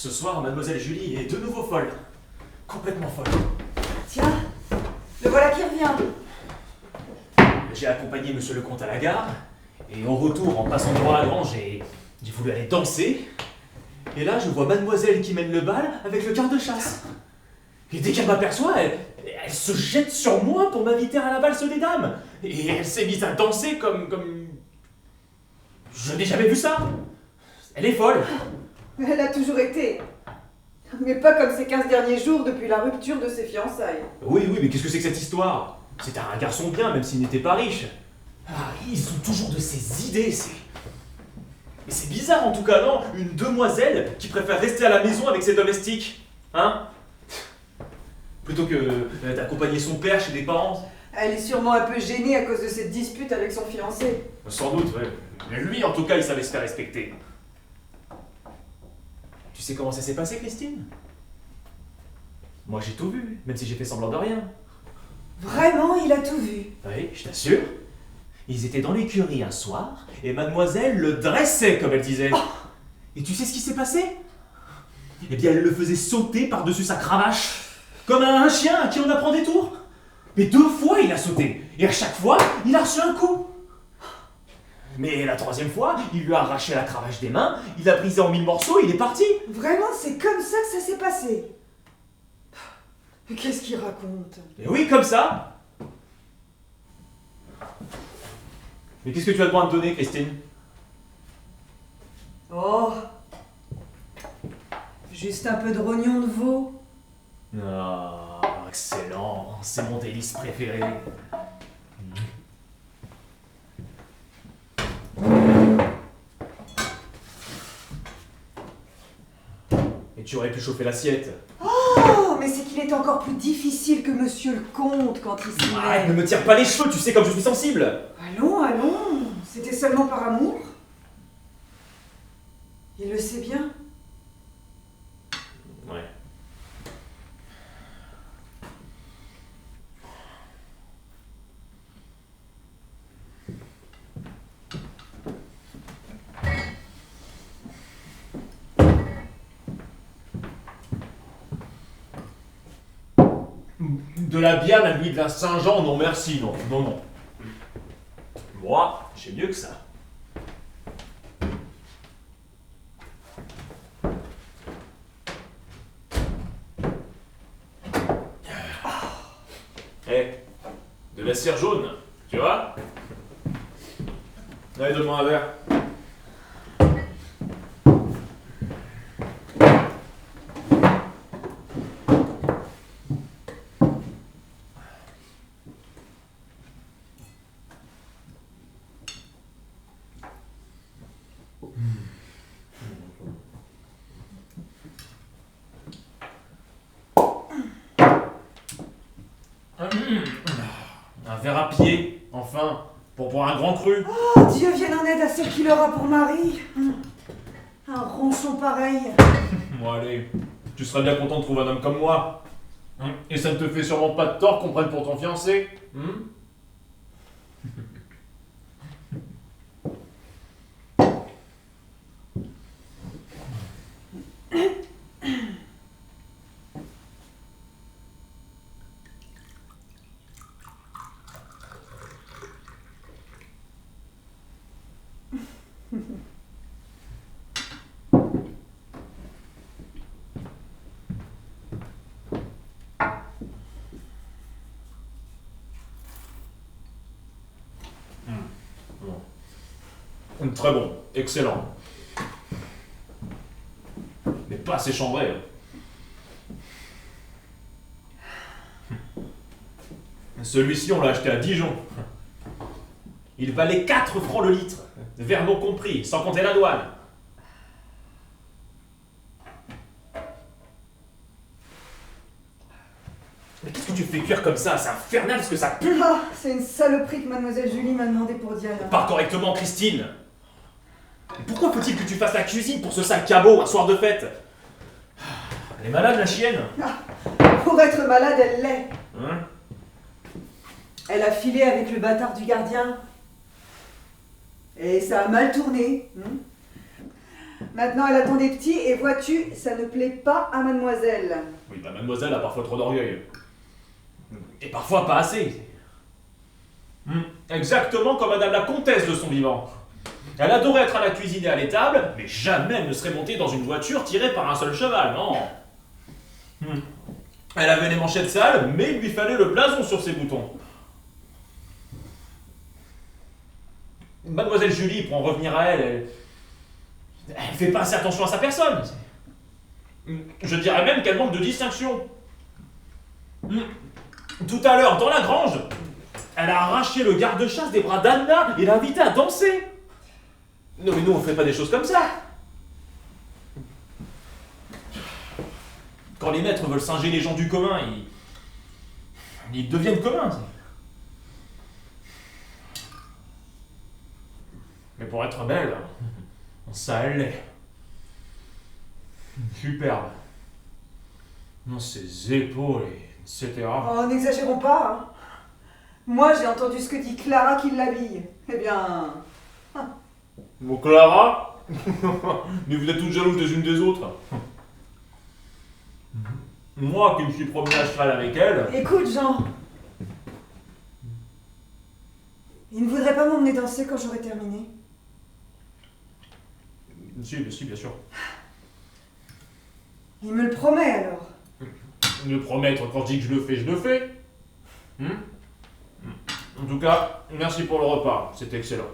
Ce soir, mademoiselle Julie est de nouveau folle. Complètement folle. Tiens, le voilà qui revient. J'ai accompagné monsieur le comte à la gare, et au retour, en passant devant la grange, j'ai voulu aller danser. Et là, je vois mademoiselle qui mène le bal avec le quart de chasse. Et dès qu'elle m'aperçoit, elle se jette sur moi pour m'inviter à la valse des dames. Et elle s'est mise à danser comme... Je n'ai jamais vu ça. Elle est folle. Elle a toujours été. Mais pas comme ces 15 derniers jours depuis la rupture de ses fiançailles. Oui, mais qu'est-ce que c'est que cette histoire? C'était un garçon bien, même s'il n'était pas riche. Ah, ils ont toujours de ces idées, Mais c'est bizarre en tout cas, non? Une demoiselle qui préfère rester à la maison avec ses domestiques. Hein? Plutôt que d'accompagner son père chez des parents. Elle est sûrement un peu gênée à cause de cette dispute avec son fiancé. Sans doute, ouais. Mais lui, en tout cas, il savait se faire respecter. Tu sais comment ça s'est passé, Christine? Moi, j'ai tout vu, même si j'ai fait semblant de rien. Vraiment, il a tout vu. Oui, je t'assure. Ils étaient dans l'écurie un soir, et mademoiselle le dressait, comme elle disait. Oh. Et tu sais ce qui s'est passé? Eh bien, elle le faisait sauter par-dessus sa cravache, comme un chien à qui on apprend des tours. Mais 2 fois, il a sauté, et à chaque fois, il a reçu un coup. Mais la 3e fois, il lui a arraché la cravache des mains, il l'a brisé en 1000 morceaux, et il est parti. Vraiment, c'est comme ça que ça s'est passé. Mais qu'est-ce qu'il raconte? Et oui, comme ça. Mais qu'est-ce que tu as le droit de me donner, Christine? Oh, juste un peu de rognon de veau. Ah, excellent, c'est mon délice préféré. Et tu aurais pu chauffer l'assiette. Oh, mais c'est qu'il est encore plus difficile que monsieur le comte quand il s'y Arrête, ne met. me tire pas les cheveux, tu sais comme je suis sensible. Allons, c'était seulement par amour. Il le sait bien. Ouais. De la bière, la nuit de la Saint-Jean, non merci, non. Moi, j'ai mieux que ça. De la cire jaune, tu vois? Allez, donne-moi un verre. Un verre à pied, enfin, pour boire un grand cru. Oh, Dieu vienne en aide à celle qui l'aura pour mari. Un ronchon pareil. Bon allez, tu serais bien content de trouver un homme comme moi. Et ça ne te fait sûrement pas de tort qu'on prenne pour ton fiancé. Très bon, excellent. Mais pas assez chambré. Celui-ci, on l'a acheté à Dijon. Il valait 4 francs le litre, verre non compris, sans compter la douane. Mais qu'est-ce que tu fais cuire comme ça? C'est infernal ce que ça pue! Ah, c'est une saloperie que mademoiselle Julie m'a demandé pour Diana. Parle correctement, Christine! Et pourquoi faut-il que tu fasses la cuisine pour ce sale cabot un soir de fête? Elle est malade, la chienne? Pour être malade, elle l'est. Hein? Elle a filé avec le bâtard du gardien. Et ça a mal tourné. Maintenant, elle attend des petits et vois-tu, ça ne plaît pas à mademoiselle. Oui, bah mademoiselle a parfois trop d'orgueil. Et parfois pas assez. Exactement comme madame la comtesse de son vivant. Elle adorait être à la cuisine et à l'étable, mais jamais elle ne serait montée dans une voiture tirée par un seul cheval, non. Elle avait les manchettes sales, mais il lui fallait le blason sur ses boutons. Mademoiselle Julie, pour en revenir à elle, elle fait pas assez attention à sa personne. Je dirais même qu'elle manque de distinction. Tout à l'heure, dans la grange, elle a arraché le garde-chasse des bras d'Anna et l'a invité à danser. Non mais nous, on fait pas des choses comme ça. Quand les maîtres veulent singer les gens du commun, ils deviennent communs. Mais pour être belle, ça elle l'est. Superbe. Non, ses épaules, etc. Oh, n'exagérons pas. Hein. Moi, j'ai entendu ce que dit Clara qui l'habille. Eh bien... Bon, Clara. Mais vous êtes toutes jalouses les unes des autres. Moi qui me suis promené à cheval avec elle... Écoute, Jean. Il ne voudrait pas m'emmener danser quand j'aurai terminé. Si, bien sûr. Il me le promet alors. Me promettre quand je dis que je le fais. En tout cas, merci pour le repas, c'était excellent.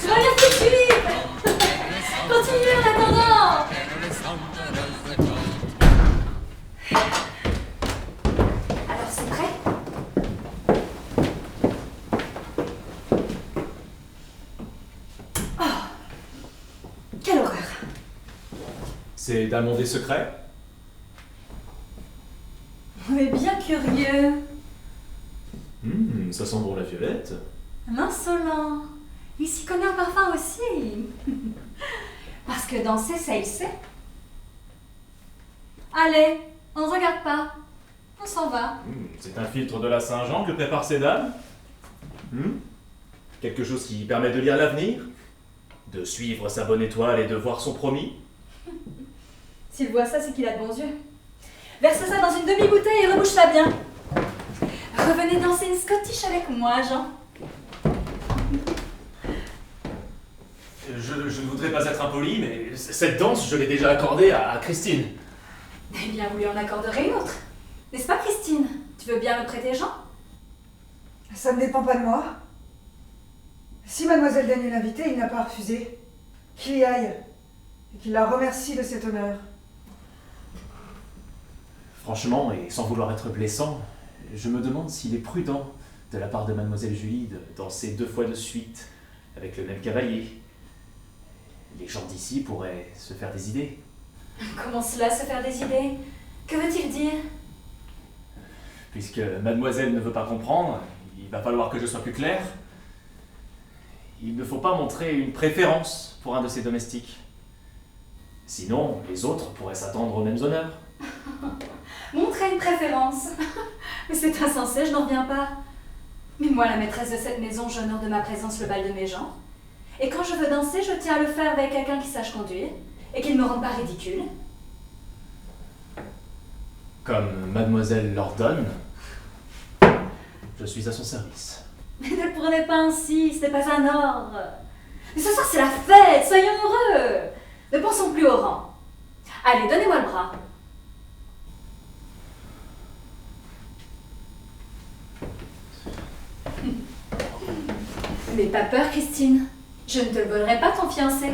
Merci Philippe. Continuez en attendant. Alors c'est prêt? Oh, quelle horreur. C'est d'un monde des secrets? Mais bien curieux. Ça sent bon la violette. L'insolent. Il s'y connaît en parfum aussi. Parce que danser, ça il sait. Allez, on ne regarde pas. On s'en va. C'est un filtre de la Saint-Jean que préparent ces dames. Quelque chose qui permet de lire l'avenir, de suivre sa bonne étoile et de voir son promis. S'il voit ça, c'est qu'il a de bons yeux. Verse ça dans une demi-bouteille et rebouche-la bien. Revenez danser une Scottish avec moi, Jean. Je ne voudrais pas être impoli, mais cette danse, je l'ai déjà accordée à Christine. Eh bien, vous lui en accorderez une autre. N'est-ce pas, Christine? Tu veux bien me prêter Jean? Ça ne dépend pas de moi. Si mademoiselle daigne l'inviter, il n'a pas refusé. Qu'il y aille. Et qu'il la remercie de cet honneur. Franchement, et sans vouloir être blessant, je me demande s'il est prudent de la part de mademoiselle Julie de danser 2 fois de suite avec le même cavalier. Les gens d'ici pourraient se faire des idées. Comment cela, se faire des idées? Que veut-il dire? Puisque mademoiselle ne veut pas comprendre, il va falloir que je sois plus clair. Il ne faut pas montrer une préférence pour un de ses domestiques. Sinon, les autres pourraient s'attendre aux mêmes honneurs. Montrer une préférence. Mais c'est insensé, je n'en reviens pas. Mais moi, la maîtresse de cette maison, j'honore de ma présence le bal de mes gens. Et quand je veux danser, je tiens à le faire avec quelqu'un qui sache conduire et qui ne me rende pas ridicule. Comme mademoiselle l'ordonne, je suis à son service. Mais ne le prenez pas ainsi, ce n'est pas un ordre. Mais ce soir, c'est la fête, soyons heureux. Ne pensons plus au rang. Allez, donnez-moi le bras. N'aie pas peur, Christine. Je ne te le volerai pas, ton fiancé.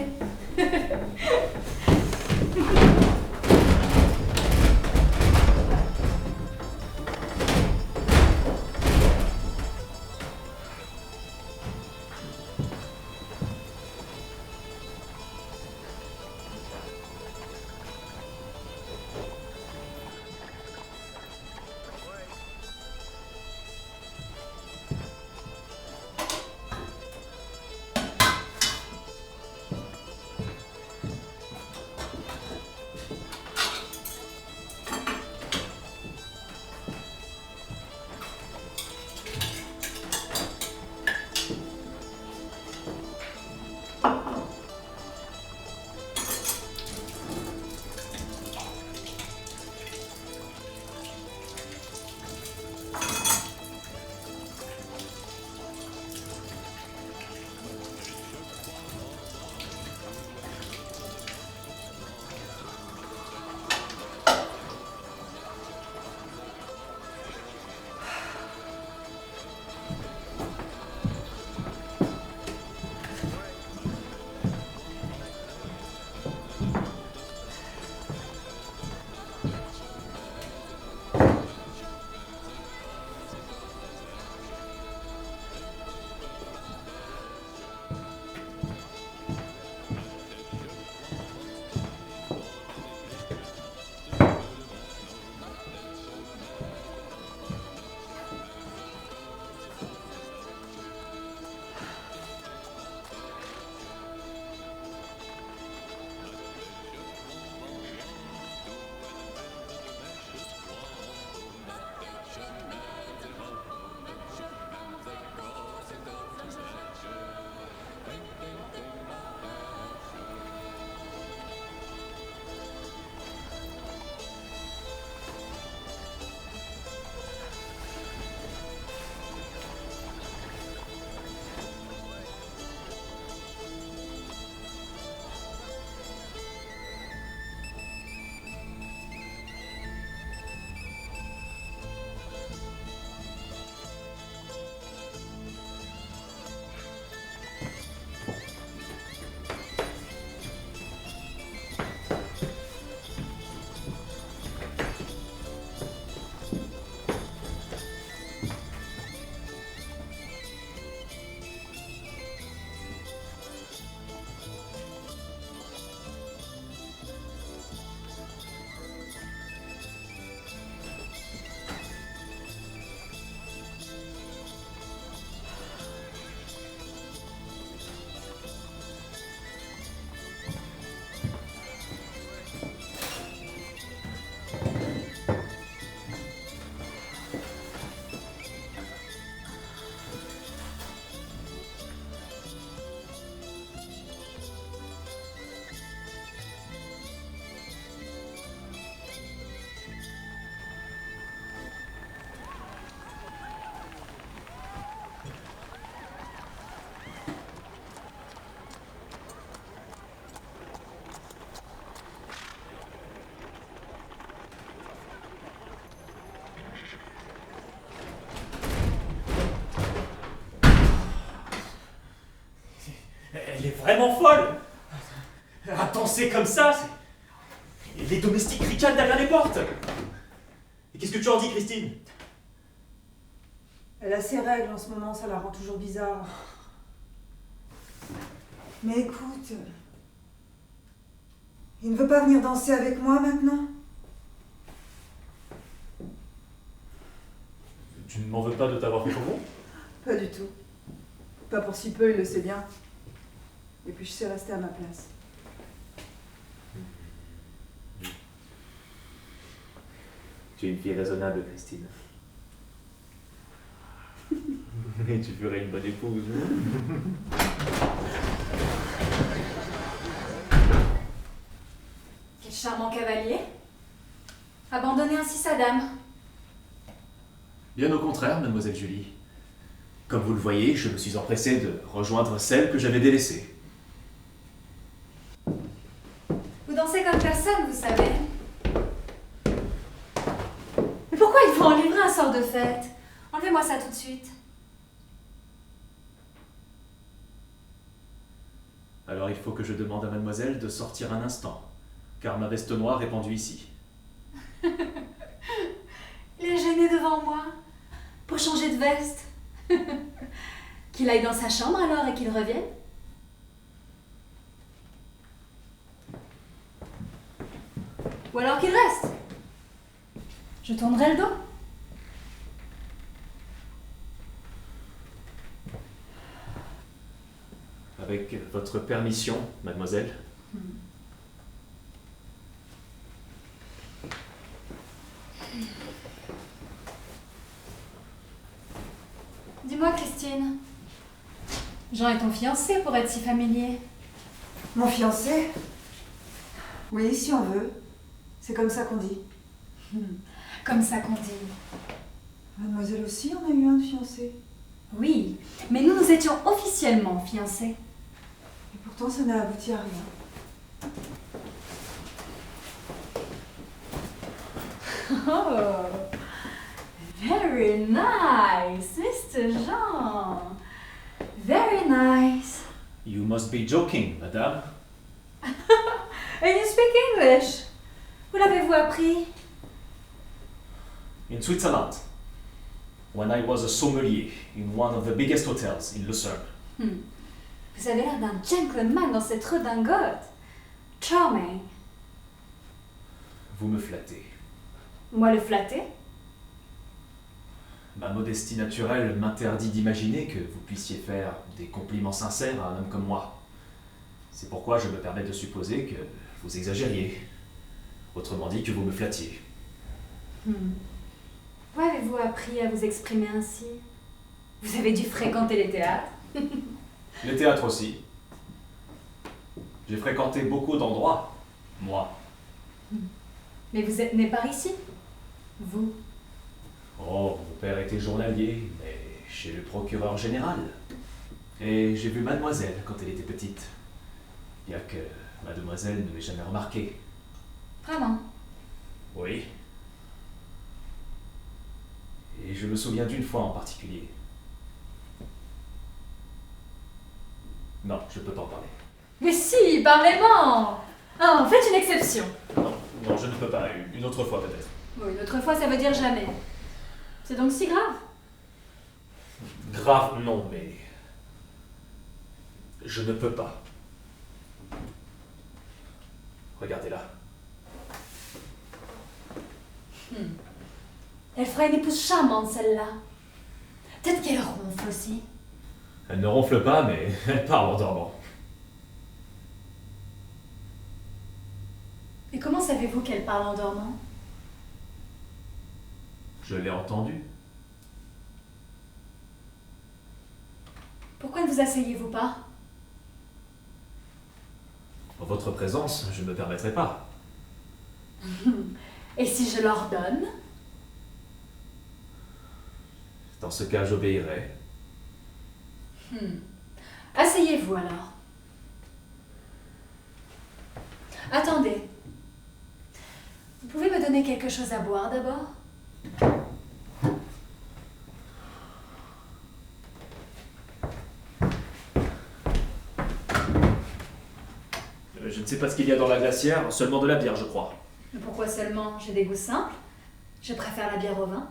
vraiment folle. À danser comme ça, et les domestiques ricanent derrière les portes. Et qu'est-ce que tu en dis, Christine? Elle a ses règles en ce moment, ça la rend toujours bizarre. Mais écoute, il ne veut pas venir danser avec moi maintenant? Tu ne m'en veux pas de t'avoir fait faux? Pas du tout. Pas pour si peu, il le sait bien. Et puis je sais rester à ma place. Tu es une fille raisonnable, Christine. Et tu ferais une bonne épouse. Quel charmant cavalier. Abandonner ainsi sa dame. Bien au contraire, mademoiselle Julie. Comme vous le voyez, je me suis empressé de rejoindre celle que j'avais délaissée. Vous dansez comme personne, vous savez. Mais pourquoi il faut enivrer un sort de fête? Enlevez-moi ça tout de suite. Alors il faut que je demande à mademoiselle de sortir un instant, car ma veste noire est pendue ici. Il est gêné devant moi. Pour changer de veste. Qu'il aille dans sa chambre alors et qu'il revienne. Ou alors qu'il reste. Je tournerai le dos. Avec votre permission, mademoiselle. Dis-moi, Christine. Jean est ton fiancé pour être si familier. Mon fiancé? Oui, si on veut. C'est comme ça qu'on dit. Comme ça qu'on dit. Mademoiselle aussi, on a eu un fiancé. Oui, mais nous étions officiellement fiancés. Et pourtant, ça n'a abouti à rien. Oh, very nice, Mr. Jean. Very nice. You must be joking, madame. And you speak English. Où l'avez-vous appris? In Switzerland, when I was a sommelier in one of the biggest hotels in Lucerne. Vous avez l'air d'un gentleman dans cette redingote. Charming. Vous me flattez. Moi le flatter? Ma modestie naturelle m'interdit d'imaginer que vous puissiez faire des compliments sincères à un homme comme moi. C'est pourquoi je me permets de supposer que vous exagériez. Autrement dit, que vous me flattiez. Où avez-vous appris à vous exprimer ainsi? Vous avez dû fréquenter les théâtres. Les théâtres aussi. J'ai fréquenté beaucoup d'endroits, moi. Mais vous êtes né par ici? Vous? Oh, mon père était journalier, mais chez le procureur général. Et j'ai vu mademoiselle quand elle était petite. Bien que mademoiselle ne m'ait jamais remarqué. Vraiment? Oui. Et je me souviens d'une fois en particulier. Non, je peux pas en parler. Mais si, parlez-moi! Ah, faites une exception. Non, non, je ne peux pas. Une autre fois peut-être. Oui, une autre fois, ça veut dire jamais. C'est donc si grave? Grave, non, mais... Je ne peux pas. Regardez-la. Elle fera une épouse charmante, celle-là. Peut-être qu'elle ronfle aussi. Elle ne ronfle pas, mais elle parle en dormant. Et comment savez-vous qu'elle parle en dormant? Je l'ai entendue. Pourquoi ne vous asseyez-vous pas? En votre présence, je ne me permettrai pas. Et si je l'ordonne? Dans ce cas, j'obéirai. Asseyez-vous alors. Attendez. Vous pouvez me donner quelque chose à boire d'abord? ne sais pas ce qu'il y a dans la glacière, seulement de la bière, je crois. Mais pourquoi seulement? J'ai des goûts simples. Je préfère la bière au vin.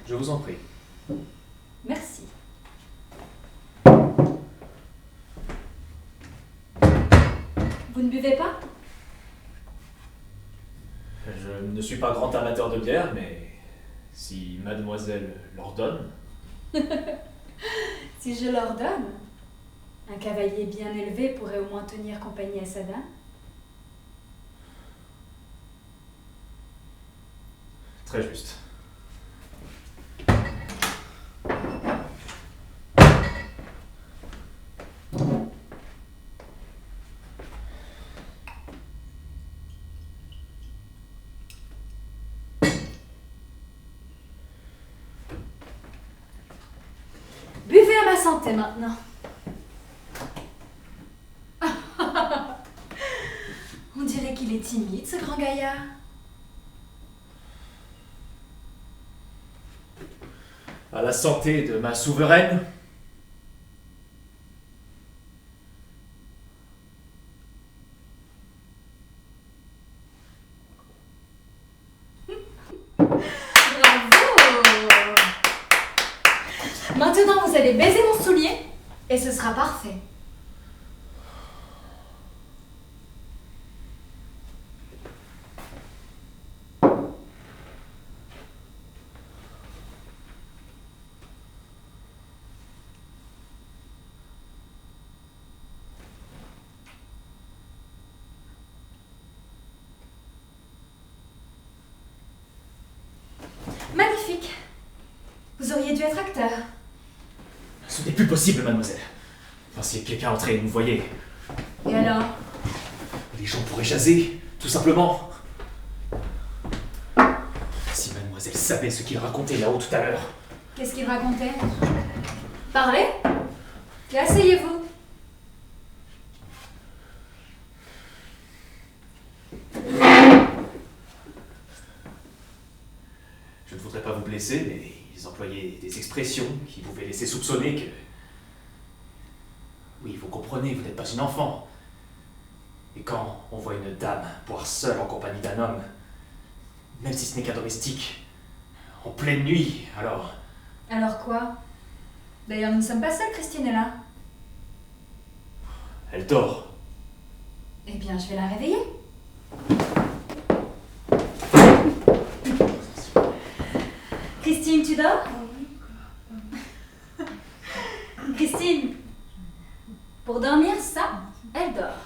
Je vous en prie. Merci. Vous ne buvez pas? Je ne suis pas grand amateur de bière, mais si mademoiselle l'ordonne... Si je l'ordonne, un cavalier bien élevé pourrait au moins tenir compagnie à sa dame. Très juste. Buvez à ma santé maintenant. On dirait qu'il est timide, ce grand gaillard. À la santé de ma souveraine. Bravo! Maintenant, vous allez baiser mon soulier et ce sera parfait. Magnifique. Vous auriez dû être acteur. Ce n'est plus possible, mademoiselle. Enfin, si quelqu'un entrait et nous voyait, Et alors? les gens pourraient jaser, tout simplement. Si mademoiselle savait ce qu'il racontait là-haut tout à l'heure. Qu'est-ce qu'il racontait? Parlez? Et asseyez-vous. Je ne voudrais pas vous blesser, mais ils employaient des expressions qui pouvaient laisser soupçonner que... Oui, vous comprenez, vous n'êtes pas une enfant. Et quand on voit une dame boire seule en compagnie d'un homme, même si ce n'est qu'un domestique, en pleine nuit, alors... Alors quoi? D'ailleurs, nous ne sommes pas seuls, Christine est là. Elle dort. Eh bien, je vais la réveiller. Christine, tu dors? Christine, pour dormir, ça, elle dort.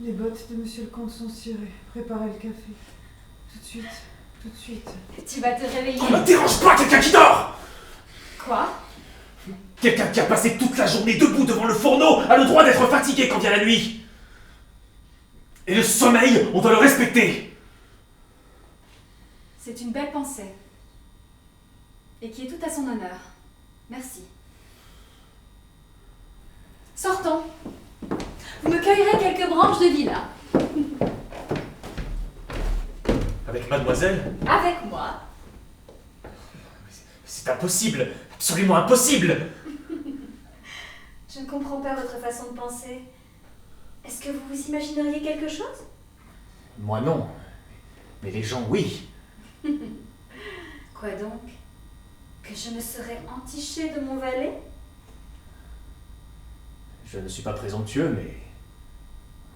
Les bottes de monsieur le comte sont cirées. Préparez le café. Tout de suite, tout de suite. Tu vas te réveiller. On ne dérange pas quelqu'un qui dort! Quoi? Quelqu'un qui a passé toute la journée debout devant le fourneau a le droit d'être fatigué quand vient la nuit. Et le sommeil, on doit le respecter. C'est une belle pensée. Et qui est tout à son honneur. Merci. Sortons. Vous me cueillerez quelques branches de lilas. Avec mademoiselle? Avec moi. C'est impossible, absolument impossible. Je ne comprends pas votre façon de penser. Est-ce que vous vous imagineriez quelque chose? Moi non, mais les gens oui. Quoi donc? Que je me serais entichée de mon valet? Je ne suis pas présomptueux, mais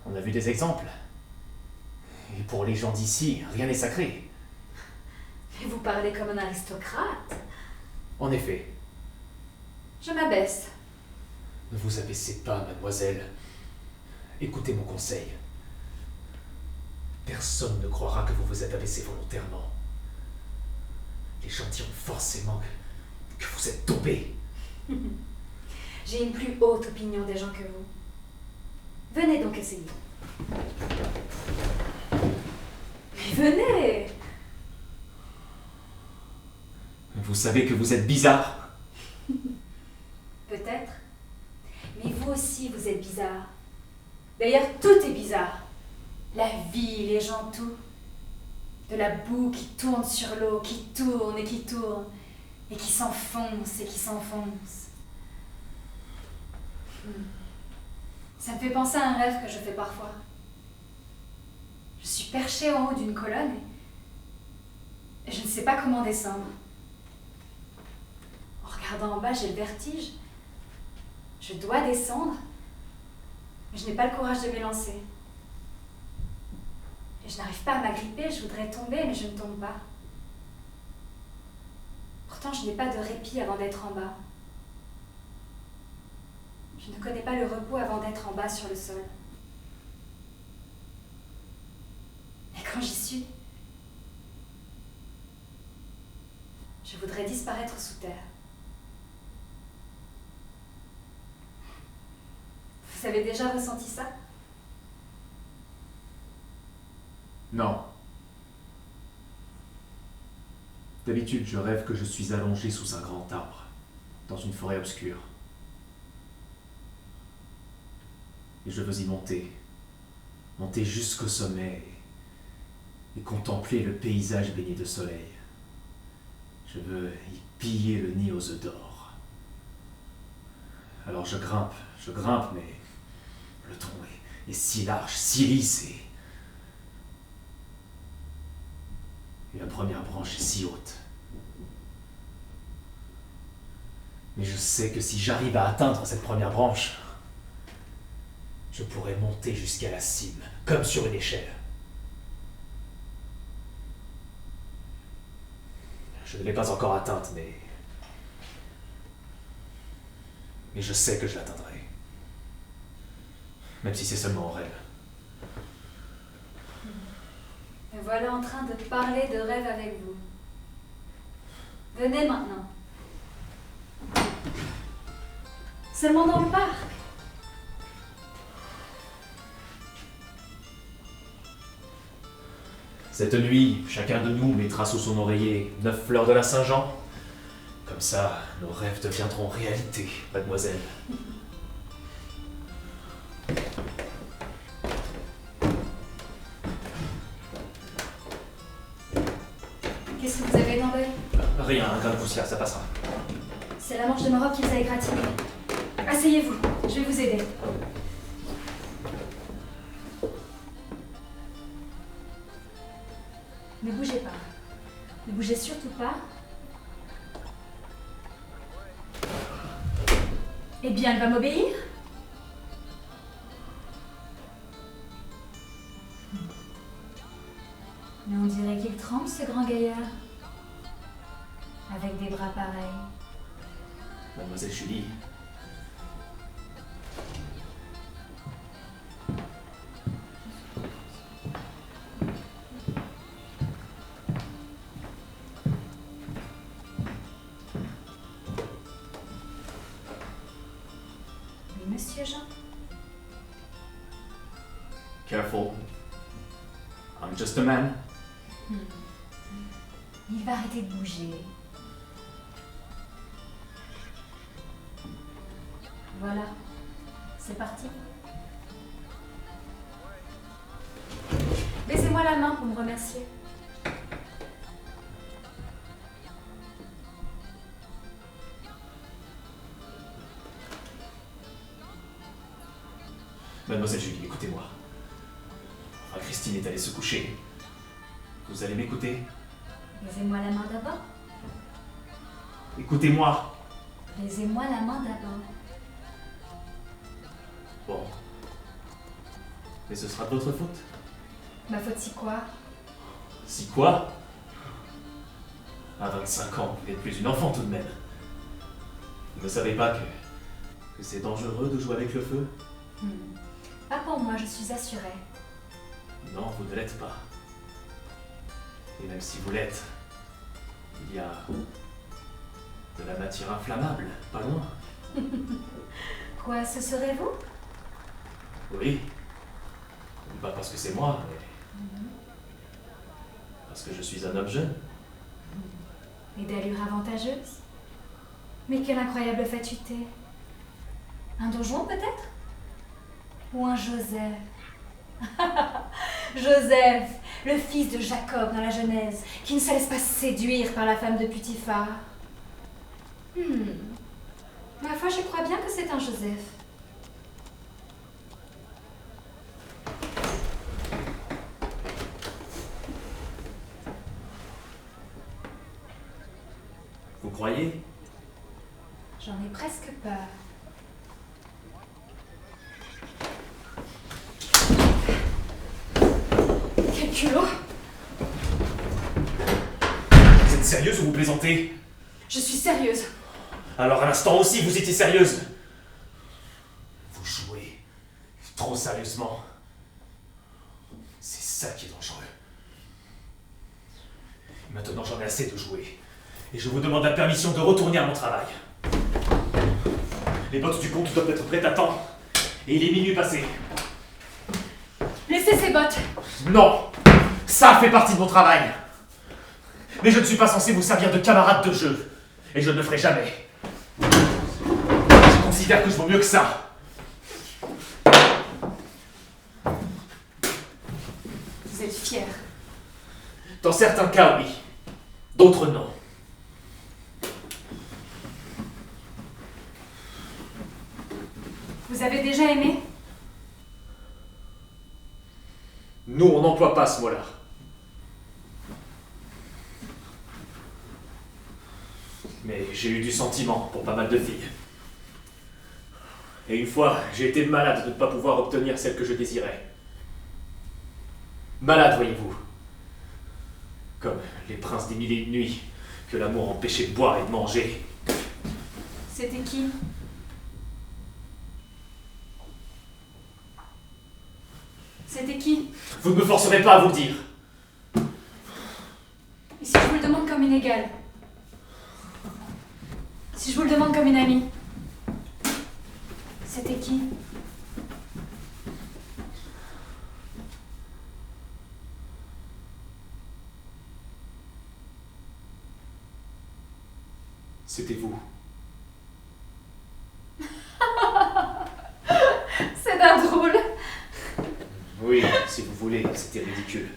on a vu des exemples. Et pour les gens d'ici, rien n'est sacré. Mais vous parlez comme un aristocrate. En effet, Je m'abaisse. ne vous abaissez pas, mademoiselle. Écoutez mon conseil. Personne ne croira que vous vous êtes abaissé volontairement. Les gens diront forcément que vous êtes tombé. J'ai une plus haute opinion des gens que vous. Venez donc essayer. Mais venez! Vous savez que vous êtes bizarre. Peut-être. Mais vous aussi, vous êtes bizarre. D'ailleurs, tout est bizarre. La vie, les gens, tout. De la boue qui tourne sur l'eau, qui tourne et qui tourne, et qui s'enfonce et qui s'enfonce. Ça me fait penser à un rêve que je fais parfois. Je suis perchée en haut d'une colonne et je ne sais pas comment descendre. En regardant en bas, j'ai le vertige. Je dois descendre, mais je n'ai pas le courage de m'élancer. Et je n'arrive pas à m'agripper, je voudrais tomber, mais je ne tombe pas. Pourtant, je n'ai pas de répit avant d'être en bas. Je ne connais pas le repos avant d'être en bas sur le sol. Et quand j'y suis, je voudrais disparaître sous terre. Vous avez déjà ressenti ça? Non. D'habitude, je rêve que je suis allongé sous un grand arbre, dans une forêt obscure. Et je veux y monter jusqu'au sommet et contempler le paysage baigné de soleil. Je veux y piller le nez aux œufs d'or. Alors je grimpe, mais le tronc est si large, si lisse et la première branche est si haute. Mais je sais que si j'arrive à atteindre cette première branche, je pourrais monter jusqu'à la cime, comme sur une échelle. Je ne l'ai pas encore atteinte, mais je sais que je l'atteindrai. Même si c'est seulement en rêve. Me voilà en train de parler de rêve avec vous. Venez maintenant. Seulement dans le parc. Cette nuit, chacun de nous mettra sous son oreiller 9 fleurs de la Saint-Jean. Comme ça, nos rêves deviendront réalité, mademoiselle. Qu'est-ce que vous avez dans l'œil? Rien, un grain de poussière, ça passera. C'est la manche de ma robe qui vous a égratigné. Asseyez-vous, je vais vous aider. Ne bougez pas. Ne bougez surtout pas. Eh bien, elle va m'obéir? Mais on dirait qu'il tremble, ce grand gaillard. Avec des bras pareils. Mademoiselle Julie. Oui, monsieur Jean. Careful. I'm just a man. Il va arrêter de bouger. Voilà, c'est parti. Baisez-moi la main pour me remercier. Mademoiselle Julie, écoutez-moi. Enfin, Christine est allée se coucher. Vous allez m'écouter? Baisez-moi la main d'abord. Écoutez-moi. Baisez-moi la main d'abord. Bon. Mais ce sera de votre faute. Ma faute, si quoi? Si quoi? À 25 ans, vous n'êtes plus une enfant tout de même. Vous ne savez pas que c'est dangereux de jouer avec le feu? Pas pour moi, je suis assurée. Non, vous ne l'êtes pas. Et même si vous l'êtes, il y a de la matière inflammable, pas loin. Quoi, ce serait vous? Oui. Pas parce que c'est moi, mais parce que je suis un homme jeune. Et d'allure avantageuse? Mais quelle incroyable fatuité! Un donjon peut-être? Ou un Joseph? Joseph, le fils de Jacob dans la Genèse, qui ne se laisse pas séduire par la femme de Putiphar. Ma foi, je crois bien que c'est un Joseph. Vous croyez? J'en ai presque peur. Quel culot! Vous êtes sérieuse ou vous plaisantez? Je suis sérieuse. Alors à l'instant aussi, vous étiez sérieuse. Vous jouez trop sérieusement. C'est ça qui est dangereux. Maintenant, j'en ai assez de jouer. Et je vous demande la permission de retourner à mon travail. Les bottes du comte doivent être prêtes à temps. Et il est minuit passé. Laissez ces bottes. Non! Ça fait partie de mon travail. Mais je ne suis pas censé vous servir de camarade de jeu. Et je ne le ferai jamais. Je considère que je vaux mieux que ça. Vous êtes fier. Dans certains cas, oui. D'autres, non. Vous avez déjà aimé? Nous, on n'emploie pas ce mot-là. Mais j'ai eu du sentiment pour pas mal de filles. Et une fois, j'ai été malade de ne pas pouvoir obtenir celle que je désirais. Malade, voyez-vous. Comme les princes des mille et une nuits, que l'amour empêchait de boire et de manger. C'était qui? C'était qui? Vous ne me forcerez pas à vous le dire. Et si je vous le demande comme une égale? Si je vous le demande comme une amie? C'était qui? C'était vous. C'est d'un drôle. Oui, si vous voulez, c'était ridicule.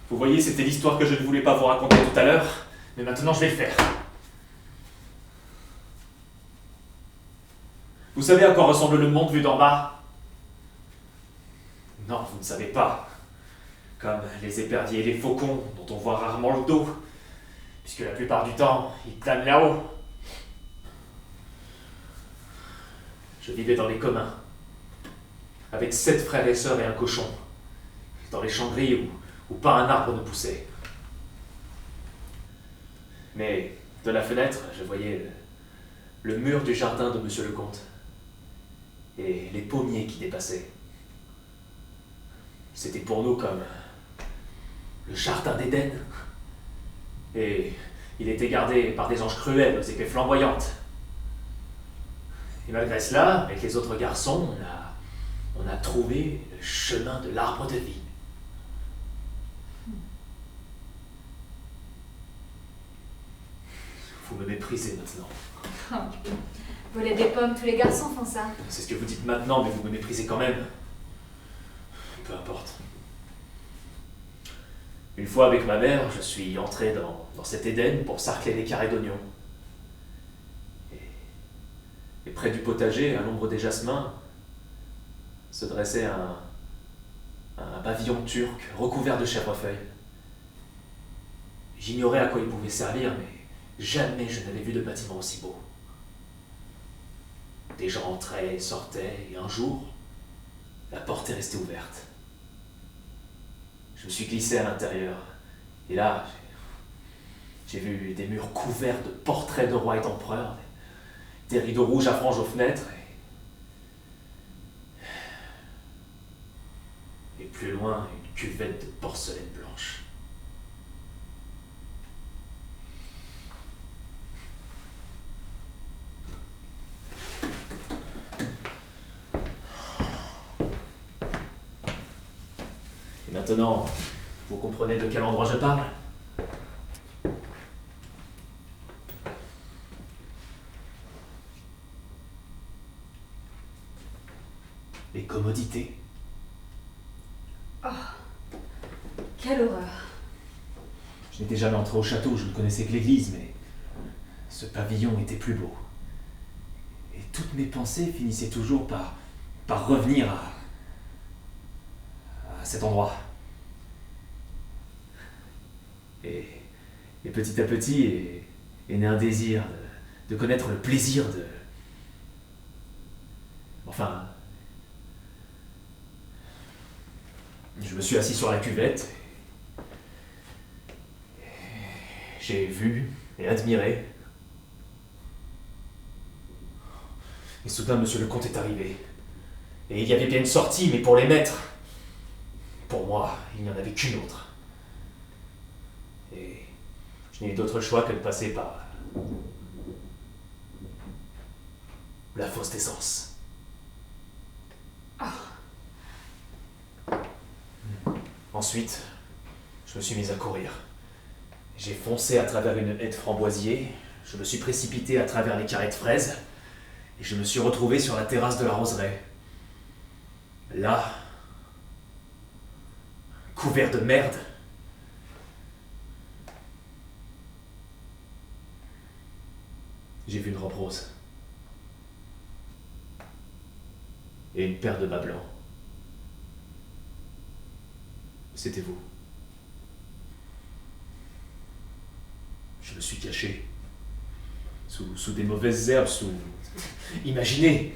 Vous voyez, c'était l'histoire que je ne voulais pas vous raconter tout à l'heure, mais maintenant je vais le faire. Vous savez à quoi ressemble le monde vu d'en bas? Non, vous ne savez pas. Comme les éperviers et les faucons, dont on voit rarement le dos, puisque la plupart du temps, ils planent là-haut. Je vivais dans les communs, avec 7 frères et sœurs et un cochon, dans les champs gris où pas un arbre ne poussait. Mais de la fenêtre, je voyais le mur du jardin de Monsieur le Comte et les pommiers qui dépassaient. C'était pour nous comme le jardin d'Éden. Et il était gardé par des anges cruels aux épées flamboyantes. Et malgré cela, avec les autres garçons, on a trouvé le chemin de l'arbre de vie. Vous me méprisez maintenant. Voler des pommes, tous les garçons font ça. C'est ce que vous dites maintenant, mais vous me méprisez quand même. Peu importe. Une fois avec ma mère, je suis entré dans cet Éden pour sarcler les carrés d'oignons. Et près du potager, à l'ombre des jasmins, se dressait un pavillon turc recouvert de chèvrefeuilles. J'ignorais à quoi il pouvait servir, mais jamais je n'avais vu de bâtiment aussi beau. Des gens entraient et sortaient, et un jour, la porte est restée ouverte. Je me suis glissé à l'intérieur, et là, j'ai vu des murs couverts de portraits de rois et d'empereurs, des rideaux rouges à franges aux fenêtres, et plus loin, une cuvette de porcelaine blanche. Et maintenant, vous comprenez de quel endroit je parle? les commodités. Quelle horreur. Je n'étais jamais entré au château, je ne connaissais que l'église, mais ce pavillon était plus beau. Et toutes mes pensées finissaient toujours par revenir à cet endroit. Et petit à petit est né un désir de connaître le plaisir de... Enfin... Je me suis assis sur la cuvette. J'ai vu et admiré. Et soudain, monsieur le comte est arrivé. Et il y avait bien une sortie, mais pour les maîtres. Pour moi, il n'y en avait qu'une autre. Et je n'ai eu d'autre choix que de passer par la fausse naissance. Ensuite, je me suis mis à courir. J'ai foncé à travers une haie de framboisiers, je me suis précipité à travers les carrés de fraises, et je me suis retrouvé sur la terrasse de la roseraie. Là, couvert de merde, j'ai vu une robe rose. Et une paire de bas blancs. C'était vous. Je me suis caché. Sous des mauvaises herbes, imaginez,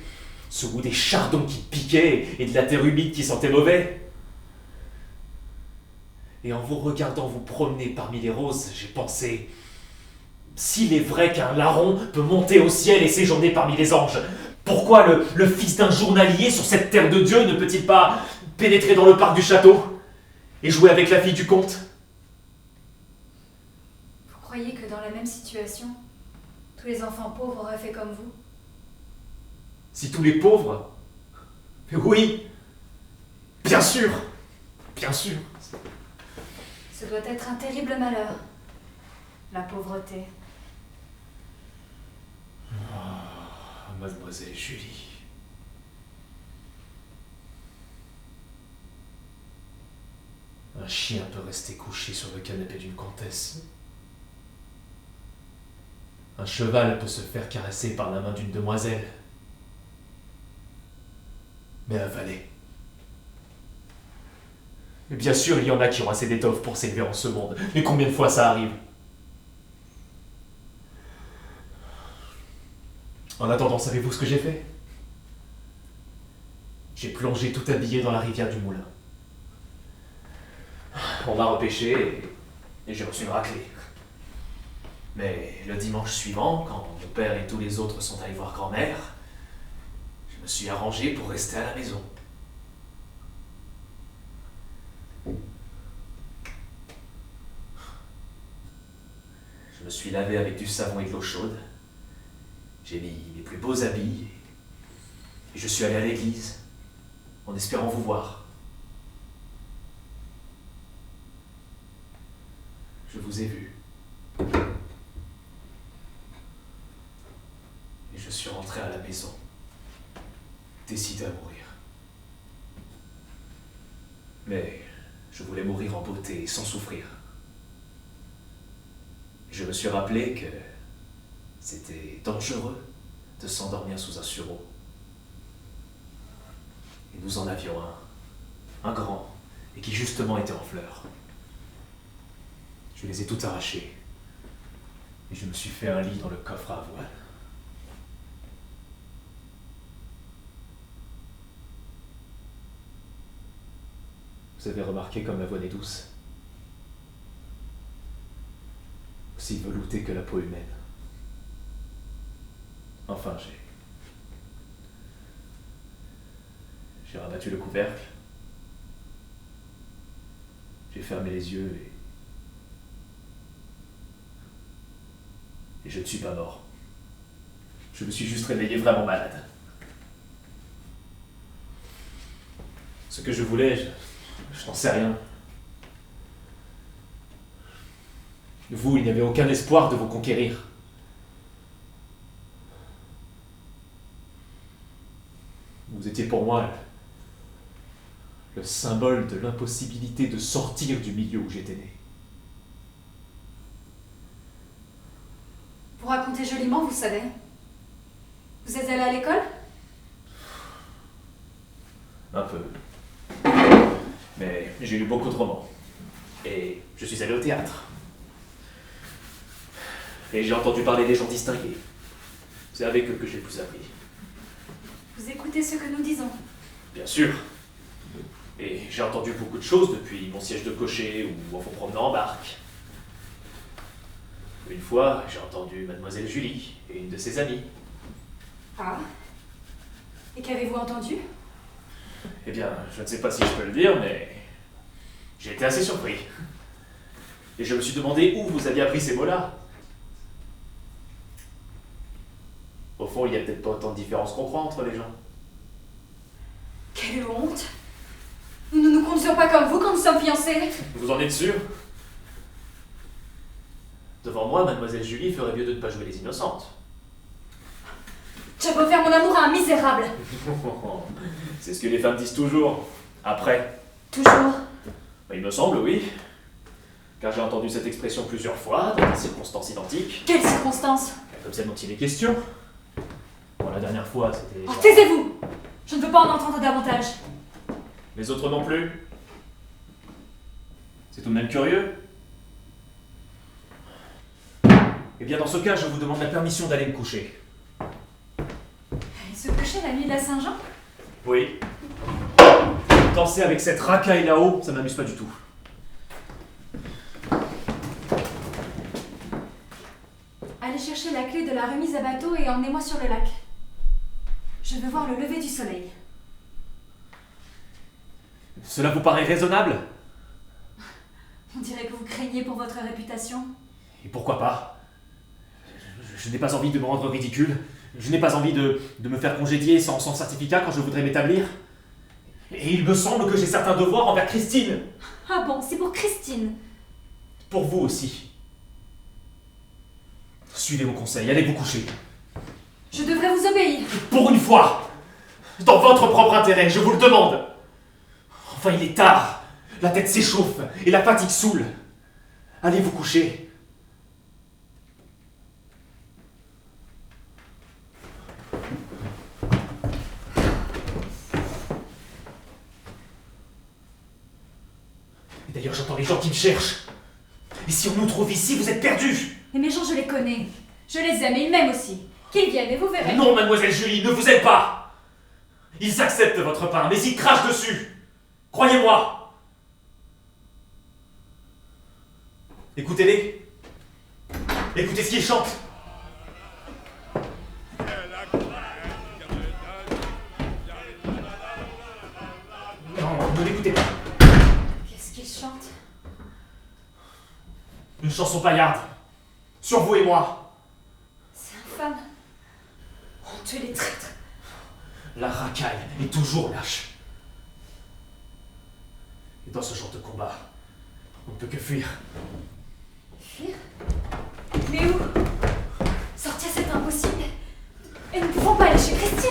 sous des chardons qui piquaient et de la terre humide qui sentait mauvais. Et en vous regardant vous promener parmi les roses, j'ai pensé... S'il est vrai qu'un larron peut monter au ciel et séjourner parmi les anges, pourquoi le fils d'un journalier sur cette terre de Dieu ne peut-il pas pénétrer dans le parc du château et jouer avec la fille du comte? Vous croyez que dans la même situation, tous les enfants pauvres auraient fait comme vous? Si tous les pauvres? Oui, bien sûr, bien sûr. Ce doit être un terrible malheur, la pauvreté. Mademoiselle Julie. Un chien peut rester couché sur le canapé d'une comtesse. Un cheval peut se faire caresser par la main d'une demoiselle. Mais un valet. Et bien sûr, il y en a qui ont assez d'étoffe pour s'élever en ce monde. Mais combien de fois ça arrive? En attendant, savez-vous ce que j'ai fait? J'ai plongé tout habillé dans la rivière du Moulin. On m'a repêché et j'ai reçu une raclée. Mais le dimanche suivant, quand mon père et tous les autres sont allés voir grand-mère, je me suis arrangé pour rester à la maison. Je me suis lavé avec du savon et de l'eau chaude. J'ai mis mes plus beaux habits et je suis allé à l'église en espérant vous voir. Je vous ai vu. Et je suis rentré à la maison, décidé à mourir. Mais je voulais mourir en beauté et sans souffrir. Je me suis rappelé que c'était dangereux de s'endormir sous un sureau. Et nous en avions un grand, et qui justement était en fleurs. Je les ai toutes arrachées, et je me suis fait un lit dans le coffre à avoine. Vous avez remarqué comme l'avoine est douce, aussi veloutée que la peau humaine. Enfin, j'ai rabattu le couvercle, j'ai fermé les yeux et je ne suis pas mort. Je me suis juste réveillé vraiment malade. Ce que je voulais, je n'en sais rien. Vous, il n'y avait aucun espoir de vous conquérir. Vous étiez pour moi Le symbole de l'impossibilité de sortir du milieu où j'étais né. Vous racontez joliment, vous savez. Vous êtes allé à l'école? Un peu. Mais j'ai lu beaucoup de romans. Et je suis allé au théâtre. Et j'ai entendu parler des gens distingués. C'est avec eux que j'ai le plus appris. Vous écoutez ce que nous disons? Bien sûr. Et j'ai entendu beaucoup de choses depuis mon siège de cocher ou en vous promenant en barque. Une fois, j'ai entendu Mademoiselle Julie et une de ses amies. Ah. Et qu'avez-vous entendu? Eh bien, je ne sais pas si je peux le dire, mais j'ai été assez surpris. Et je me suis demandé où vous aviez appris ces mots-là. Au fond, il n'y a peut-être pas autant de différence qu'on croit entre les gens. Quelle honte! Nous ne nous conduisons pas comme vous quand nous sommes fiancés. Vous en êtes sûr? Devant moi, Mademoiselle Julie ferait mieux de ne pas jouer les innocentes. J'ai beau faire mon amour à un misérable. C'est ce que les femmes disent toujours. Après. Toujours. Il me semble, oui. Car j'ai entendu cette expression plusieurs fois, dans des circonstances identiques. Quelles circonstances? Comme celle dont il est question. Bon, la dernière fois, c'était... Oh, taisez-vous! Je ne veux pas en entendre davantage. Les autres non plus. C'est tout de même curieux. Eh bien, dans ce cas, je vous demande la permission d'aller me coucher. Et se coucher la nuit de la Saint-Jean? Oui. Danser avec cette racaille là-haut, ça m'amuse pas du tout. Allez chercher la clé de la remise à bateau et emmenez-moi sur le lac. Je veux voir le lever du soleil. Cela vous paraît raisonnable? On dirait que vous craignez pour votre réputation. Et pourquoi pas? Je n'ai pas envie de me rendre ridicule. Je n'ai pas envie de me faire congédier sans certificat quand je voudrais m'établir. Et il me semble que j'ai certains devoirs envers Christine. Ah bon, c'est pour Christine. Pour vous aussi. Suivez mon conseil, allez vous coucher. Je devrais vous obéir. Pour une fois! Dans votre propre intérêt, je vous le demande! Enfin, il est tard. La tête s'échauffe et la fatigue saoule. Allez vous coucher. Et d'ailleurs, j'entends les gens qui me cherchent. Et si on nous trouve ici, vous êtes perdus. Et mes gens, je les connais. Je les aime et ils m'aiment aussi. Qu'ils viennent et vous verrez. Non, mademoiselle Julie, ne vous aime pas. Ils acceptent votre pain, mais ils crachent dessus. Croyez-moi. Écoutez-les. Écoutez ce qu'ils chantent. Non, ne l'écoutez pas. Qu'est-ce qu'ils chantent? Une chanson paillarde. Sur vous et moi. C'est infâme. Honteux les traîtres. La racaille est toujours lâche. Et dans ce genre de combat, on ne peut que fuir. Fuir? Mais où? Sortir, c'est impossible. Et nous ne pouvons pas aller chez Christine.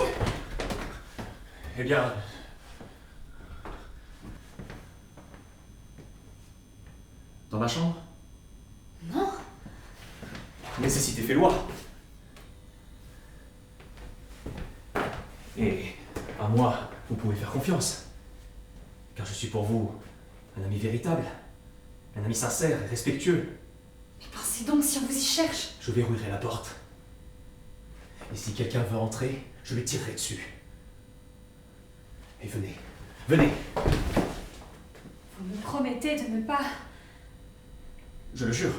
Eh bien... Dans ma chambre? Non. Nécessité fait loi. Et à moi, vous pouvez faire confiance. Car je suis pour vous un ami véritable, un ami sincère et respectueux. Mais pensez donc si on vous y cherche. Je verrouillerai la porte. Et si quelqu'un veut entrer, je lui tirerai dessus. Et venez, venez. Vous me promettez de ne pas... Je le jure.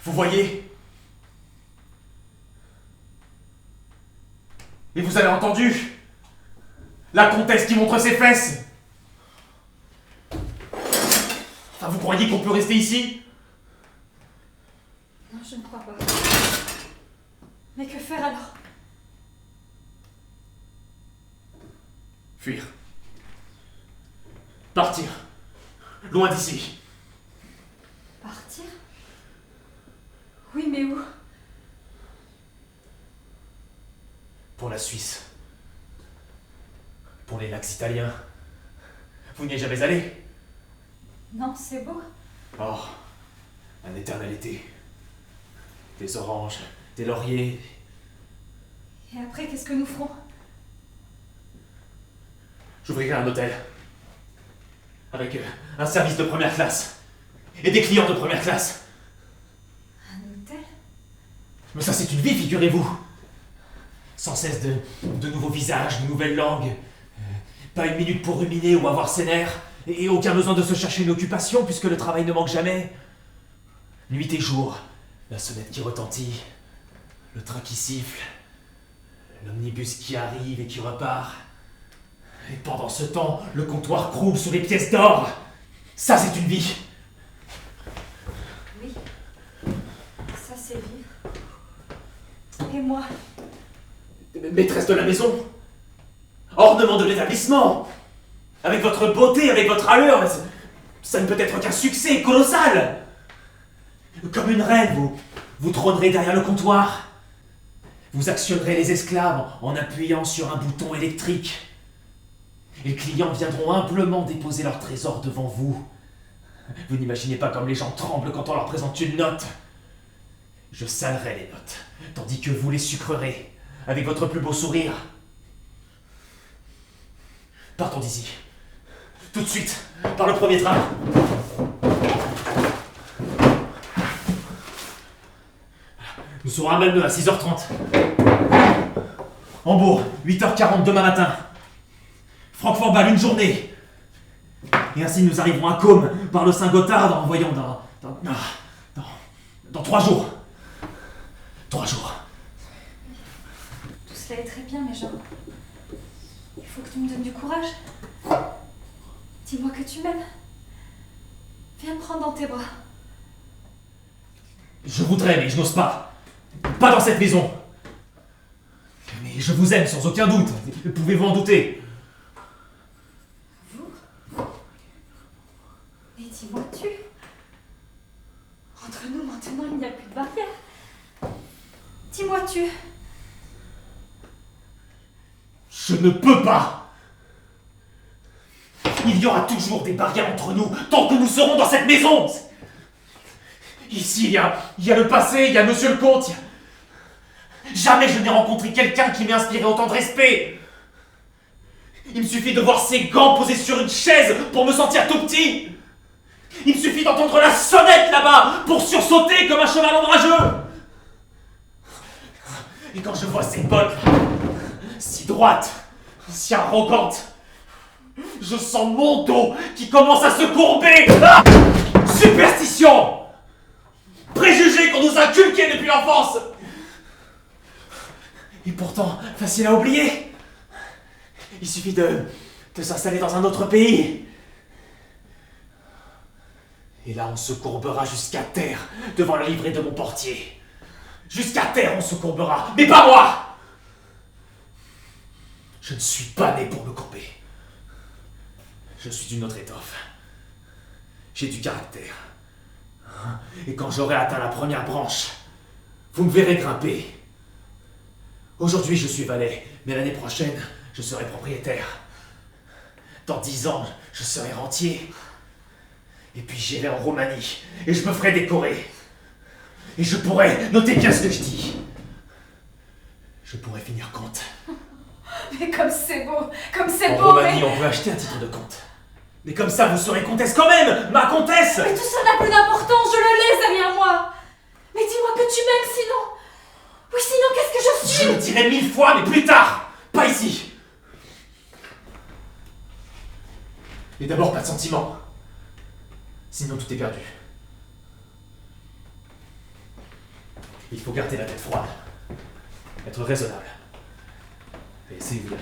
Vous voyez? Et vous avez entendu? La comtesse qui montre ses fesses! Enfin, vous croyez qu'on peut rester ici? Non, je ne crois pas. Mais que faire alors? Fuir. Partir. Loin d'ici. Partir? Oui, mais où? Pour la Suisse. Pour les lacs italiens. Vous n'y êtes jamais allé? Non, c'est beau. Oh, un éternel été. Des oranges, des lauriers. Et après, qu'est-ce que nous ferons? J'ouvrirai un hôtel. Avec un service de première classe. Et des clients de première classe. Un hôtel? Mais ça, c'est une vie, figurez-vous. Sans cesse de nouveaux visages, de nouvelles langues. Pas une minute pour ruminer ou avoir ses nerfs. Et aucun besoin de se chercher une occupation, puisque le travail ne manque jamais. Nuit et jour, la sonnette qui retentit, le train qui siffle, l'omnibus qui arrive et qui repart. Et pendant ce temps, le comptoir croule sous les pièces d'or. Ça, c'est une vie. Oui. Ça, c'est vivre. Et moi? Maîtresse de la maison. Ornement de l'établissement. Avec votre beauté, avec votre allure, ça ne peut être qu'un succès colossal. Comme une reine, vous trônerez derrière le comptoir. Vous actionnerez les esclaves en appuyant sur un bouton électrique. Et les clients viendront humblement déposer leur trésor devant vous. Vous n'imaginez pas comme les gens tremblent quand on leur présente une note. Je salerai les notes, tandis que vous les sucrerez, avec votre plus beau sourire. Partons d'ici. Tout de suite, par le premier train. Nous serons à Malmö à 6h30. Hambourg, 8h40 demain matin. Francfort-Bâle, une journée. Et ainsi nous arriverons à Côme par le Saint-Gothard dans 3 jours. 3 jours. Tout cela est très bien, mais Jean. Il faut que tu me donnes du courage. Dis-moi que tu m'aimes. Viens me prendre dans tes bras. Je voudrais, mais je n'ose pas. Pas dans cette maison. Mais je vous aime sans aucun doute. Pouvez-vous en douter? Vous? Mais dis-moi tu. Entre nous maintenant, il n'y a plus de barrière. Dis-moi tu. Je ne peux pas. Il y aura toujours des barrières entre nous tant que nous serons dans cette maison. Ici, il y a le passé, il y a Monsieur le Comte. Jamais je n'ai rencontré quelqu'un qui m'ait inspiré autant de respect. Il me suffit de voir ses gants posés sur une chaise pour me sentir tout petit. Il me suffit d'entendre la sonnette là-bas pour sursauter comme un cheval ombrageux. Et quand je vois ces bottes, si droites, si arrogantes, je sens mon dos qui commence à se courber. Ah! Superstition! Préjugés qu'on nous a inculqués depuis l'enfance. Et pourtant, facile à oublier. Il suffit de s'installer dans un autre pays. Et là, on se courbera jusqu'à terre devant la livrée de mon portier. Jusqu'à terre, on se courbera, mais pas moi! Je ne suis pas né pour me courber. Je suis d'une autre étoffe. J'ai du caractère. Et quand j'aurai atteint la première branche, vous me verrez grimper. Aujourd'hui, je suis valet, mais l'année prochaine, je serai propriétaire. Dans 10 ans, je serai rentier. Et puis j'irai en Roumanie, et je me ferai décorer. Et je pourrai, notez bien ce que je dis. Je pourrais finir comte. Mais comme c'est beau, comme c'est En beau, Roumanie, on peut acheter un titre de comte. Mais comme ça, vous serez comtesse quand même, ma comtesse! Mais tout ça n'a plus d'importance, je le laisse derrière moi. Mais dis-moi que tu m'aimes sinon. Oui, sinon qu'est-ce que je suis? Je le dirai 1000 fois, mais plus tard! Pas ici! Et d'abord, pas de sentiments. Sinon, tout est perdu. Il faut garder la tête froide. Être raisonnable. Et essayez-vous là.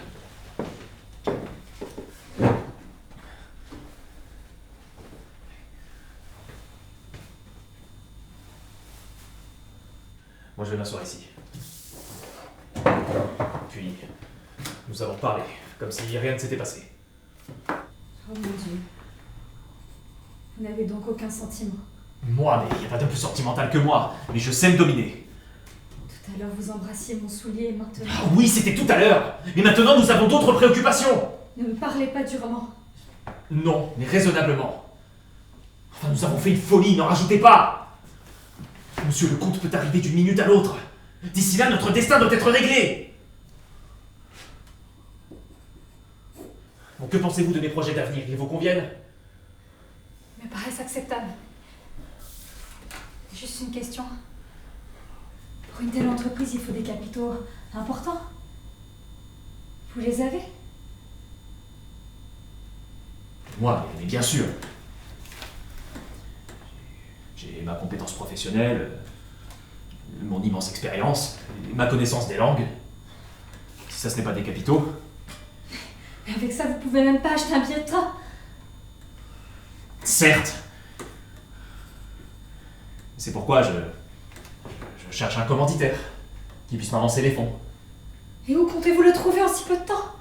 Moi, je vais m'asseoir ici. Puis, nous avons parlé, comme si rien ne s'était passé. Oh mon Dieu. Vous n'avez donc aucun sentiment. Moi, mais il n'y a pas d'un plus sentimental que moi. Mais je sais me dominer. Tout à l'heure, vous embrassiez mon soulier et maintenant... Ah oui, c'était tout à l'heure. Mais maintenant, nous avons d'autres préoccupations. Ne me parlez pas durement. Non, mais raisonnablement. Enfin, nous avons fait une folie, n'en rajoutez pas. Monsieur le comte peut arriver d'une minute à l'autre. D'ici là, notre destin doit être réglé. Bon, que pensez-vous de mes projets d'avenir? Ils vous conviennent? Me paraissent acceptables. Juste une question. Pour une telle entreprise, il faut des capitaux importants. Vous les avez? Moi, mais bien sûr. J'ai ma compétence professionnelle, mon immense expérience, ma connaissance des langues. Si ça, ce n'est pas des capitaux. Mais avec ça, vous pouvez même pas acheter un billet de train. Certes. C'est pourquoi je cherche un commanditaire qui puisse m'avancer les fonds. Et où comptez-vous le trouver en si peu de temps?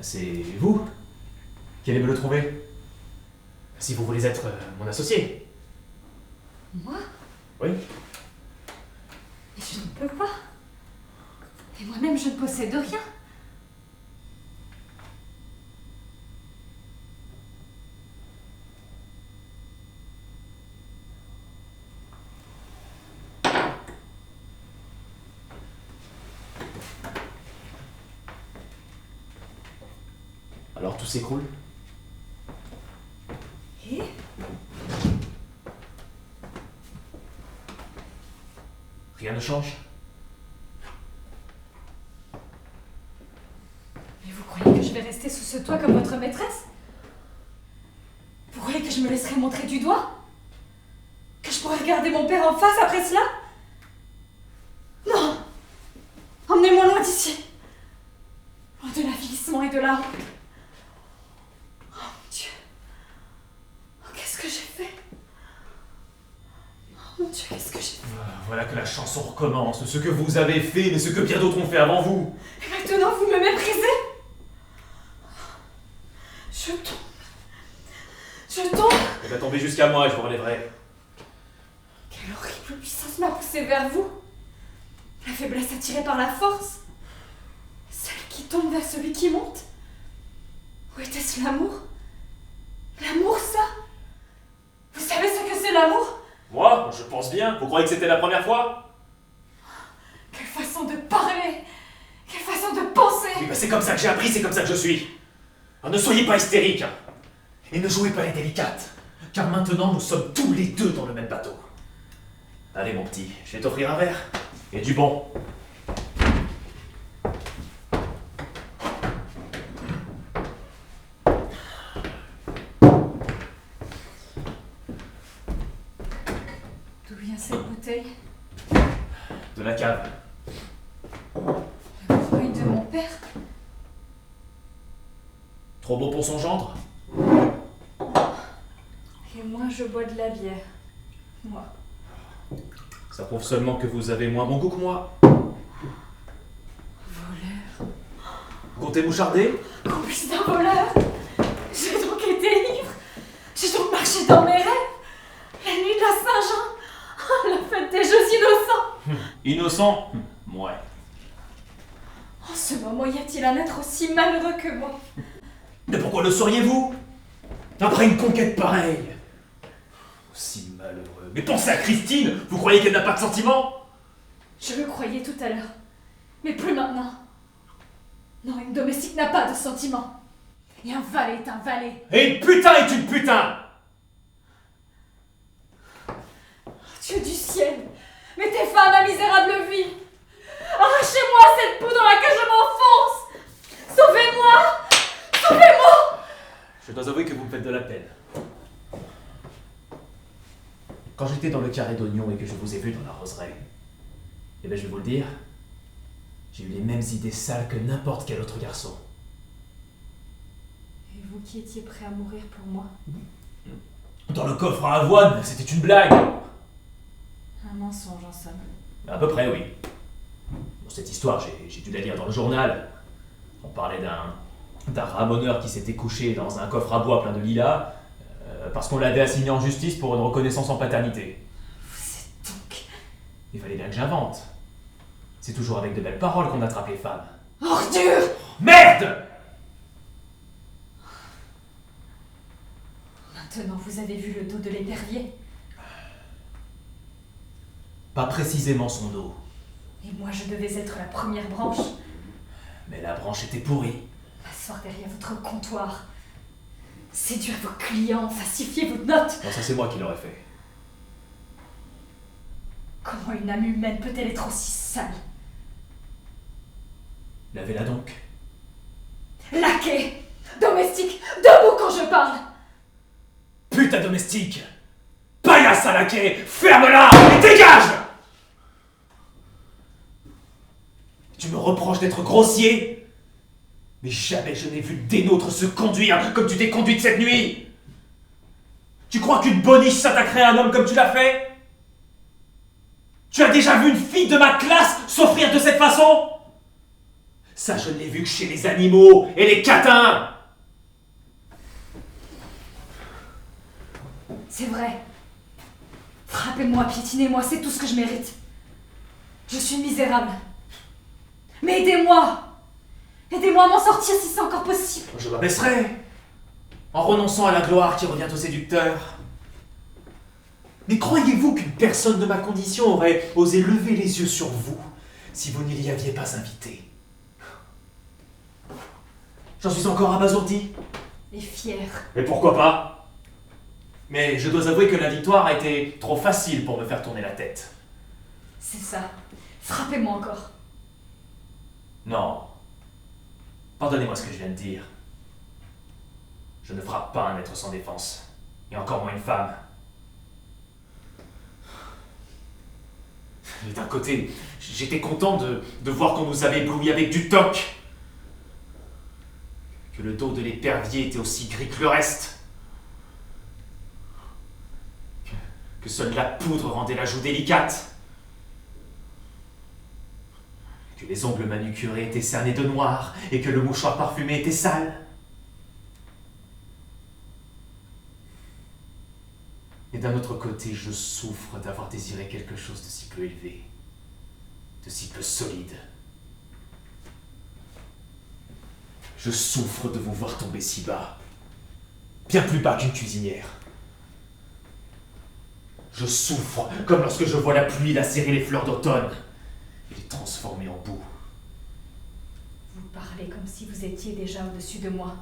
C'est vous qui allez me le trouver. Si vous voulez être mon associé. Moi? Oui. Mais je ne peux pas. Et moi-même, je ne possède rien. Alors tout s'écroule? Et? Rien ne change? Mais vous croyez que je vais rester sous ce toit comme votre maîtresse? Vous croyez que je me laisserai montrer du doigt? Que je pourrais regarder mon père en face après cela? Non! Emmenez-moi loin d'ici! Loin de l'avilissement et de la honte. Oh mon Dieu! Oh, qu'est-ce que j'ai fait? Oh mon Dieu, qu'est-ce que j'ai fait? Voilà que la chanson recommence. Ce que vous avez fait, mais ce que bien d'autres ont fait avant vous. Et maintenant, vous me méprisez? Je tombe. Je tombe. Elle va tomber jusqu'à moi et je vous relèverai. Quelle horrible puissance m'a poussée vers vous. La faiblesse attirée par la force. Celle qui tombe vers celui qui monte. Où était-ce l'amour? L'amour, ça? Vous savez ce que c'est l'amour? Moi, je pense bien. Vous croyez que c'était la première fois? Quelle façon de parler! Quelle façon de penser! Oui, bah c'est comme ça que j'ai appris, c'est comme ça que je suis. Alors ne soyez pas hystériques. Et ne jouez pas les délicates. Car maintenant, nous sommes tous les deux dans le même bateau. Allez, mon petit, je vais t'offrir un verre. Et du bon. D'où vient cette bouteille? De la cave. Le fruit de mon père? Trop beau pour son gendre? Et moi, je bois de la bière. Moi. Ça prouve seulement que vous avez moins bon goût que moi. Voleur. Comptez moucharder? Complice d'un voleur. J'ai donc été ivre. J'ai donc marché dans mes rêves. La nuit de la Saint-Jean. Oh, la fête des Jeux innocents. Innocent? Ouais. ce moment, y a-t-il un être aussi malheureux que moi? Mais pourquoi le sauriez-vous? Après une conquête pareille. Aussi malheureux. Mais pensez à Christine, vous croyez qu'elle n'a pas de sentiments? Je le croyais tout à l'heure, mais plus maintenant. Non, une domestique n'a pas de sentiments. Et un valet est un valet. Et une putain est une putain! Dieu du ciel, mettez fin à ma misérable vie. Arrachez-moi cette boue dans laquelle je m'enfonce. Sauvez-moi! Sauvez-moi! Je dois avouer que vous me faites de la peine. Quand j'étais dans le carré d'oignon et que je vous ai vu dans la roseraie, eh bien je vais vous le dire, j'ai eu les mêmes idées sales que n'importe quel autre garçon. Et vous qui étiez prêt à mourir pour moi? Dans le coffre à avoine, c'était une blague! Un mensonge en somme. À peu près, oui. Dans cette histoire, j'ai dû la lire dans le journal. On parlait d'un ramoneur qui s'était couché dans un coffre à bois plein de lilas, parce qu'on l'avait assigné en justice pour une reconnaissance en paternité. Vous êtes donc... Il fallait bien que j'invente. C'est toujours avec de belles paroles qu'on attrape les femmes. Ordure! Merde! Maintenant, vous avez vu le dos de l'épervier. Pas précisément son dos. Et moi, je devais être la première branche. Mais la branche était pourrie. M'asseoir derrière votre comptoir. Séduire vos clients, falsifier vos notes. Non, ça c'est moi qui l'aurais fait. Comment une âme humaine peut-elle être aussi sale? Lavez-la donc. Laquais! Domestique! Debout quand je parle! Putain domestique! Paillasse à laquais! Ferme-la et dégage! Tu me reproches d'être grossier? Mais jamais je n'ai vu des nôtres se conduire comme tu t'es conduite cette nuit! Tu crois qu'une boniche s'attaquerait à un homme comme tu l'as fait? Tu as déjà vu une fille de ma classe s'offrir de cette façon? Ça, je ne l'ai vu que chez les animaux et les catins! C'est vrai. Frappez-moi, piétinez-moi, c'est tout ce que je mérite. Je suis misérable. Mais aidez-moi! Aidez-moi à m'en sortir si c'est encore possible. Je m'abaisserai, en renonçant à la gloire qui revient au séducteur. Mais croyez-vous qu'une personne de ma condition aurait osé lever les yeux sur vous si vous n'y l'y aviez pas invité? J'en suis encore abasourdi. Et fier. Mais pourquoi pas? Mais je dois avouer que la victoire a été trop facile pour me faire tourner la tête. C'est ça. Frappez-moi encore. Non. Pardonnez-moi ce que je viens de dire. Je ne frappe pas un être sans défense, et encore moins une femme. Et d'un côté, j'étais content de voir qu'on nous avait ébloui avec du toc. Que le dos de l'épervier était aussi gris que le reste. Que seule la poudre rendait la joue délicate. Que les ongles manucurés étaient cernés de noir et que le mouchoir parfumé était sale. Et d'un autre côté, je souffre d'avoir désiré quelque chose de si peu élevé, de si peu solide. Je souffre de vous voir tomber si bas, bien plus bas qu'une cuisinière. Je souffre comme lorsque je vois la pluie lacérer les fleurs d'automne et les transformer en boue. Vous parlez comme si vous étiez déjà au-dessus de moi.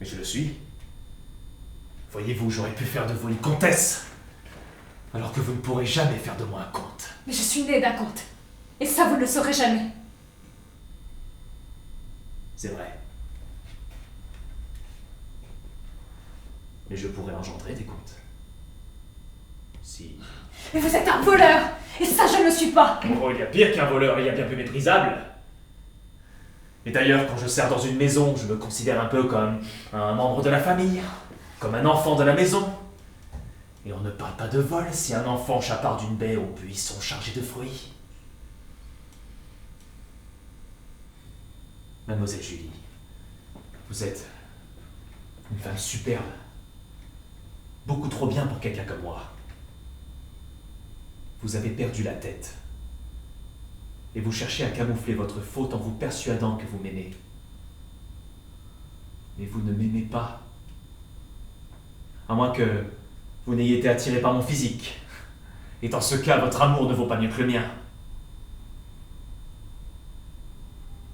Mais je le suis. Voyez-vous, j'aurais pu faire de vous une comtesse, alors que vous ne pourrez jamais faire de moi un comte. Mais je suis née d'un comte. Et ça, vous ne le saurez jamais. C'est vrai. Mais je pourrais engendrer des comtes. Si. Mais vous êtes un voleur. Et ça, je ne le suis pas. Oh, il y a pire qu'un voleur, il y a bien plus méprisable. Et d'ailleurs, quand je sers dans une maison, je me considère un peu comme un membre de la famille, comme un enfant de la maison. Et on ne parle pas de vol si un enfant chapard d'une baie au buisson chargé de fruits. Mademoiselle Julie, vous êtes une femme superbe. Beaucoup trop bien pour quelqu'un comme moi. Vous avez perdu la tête. Et vous cherchez à camoufler votre faute en vous persuadant que vous m'aimez. Mais vous ne m'aimez pas. À moins que vous n'ayez été attiré par mon physique. Et dans ce cas, votre amour ne vaut pas mieux que le mien.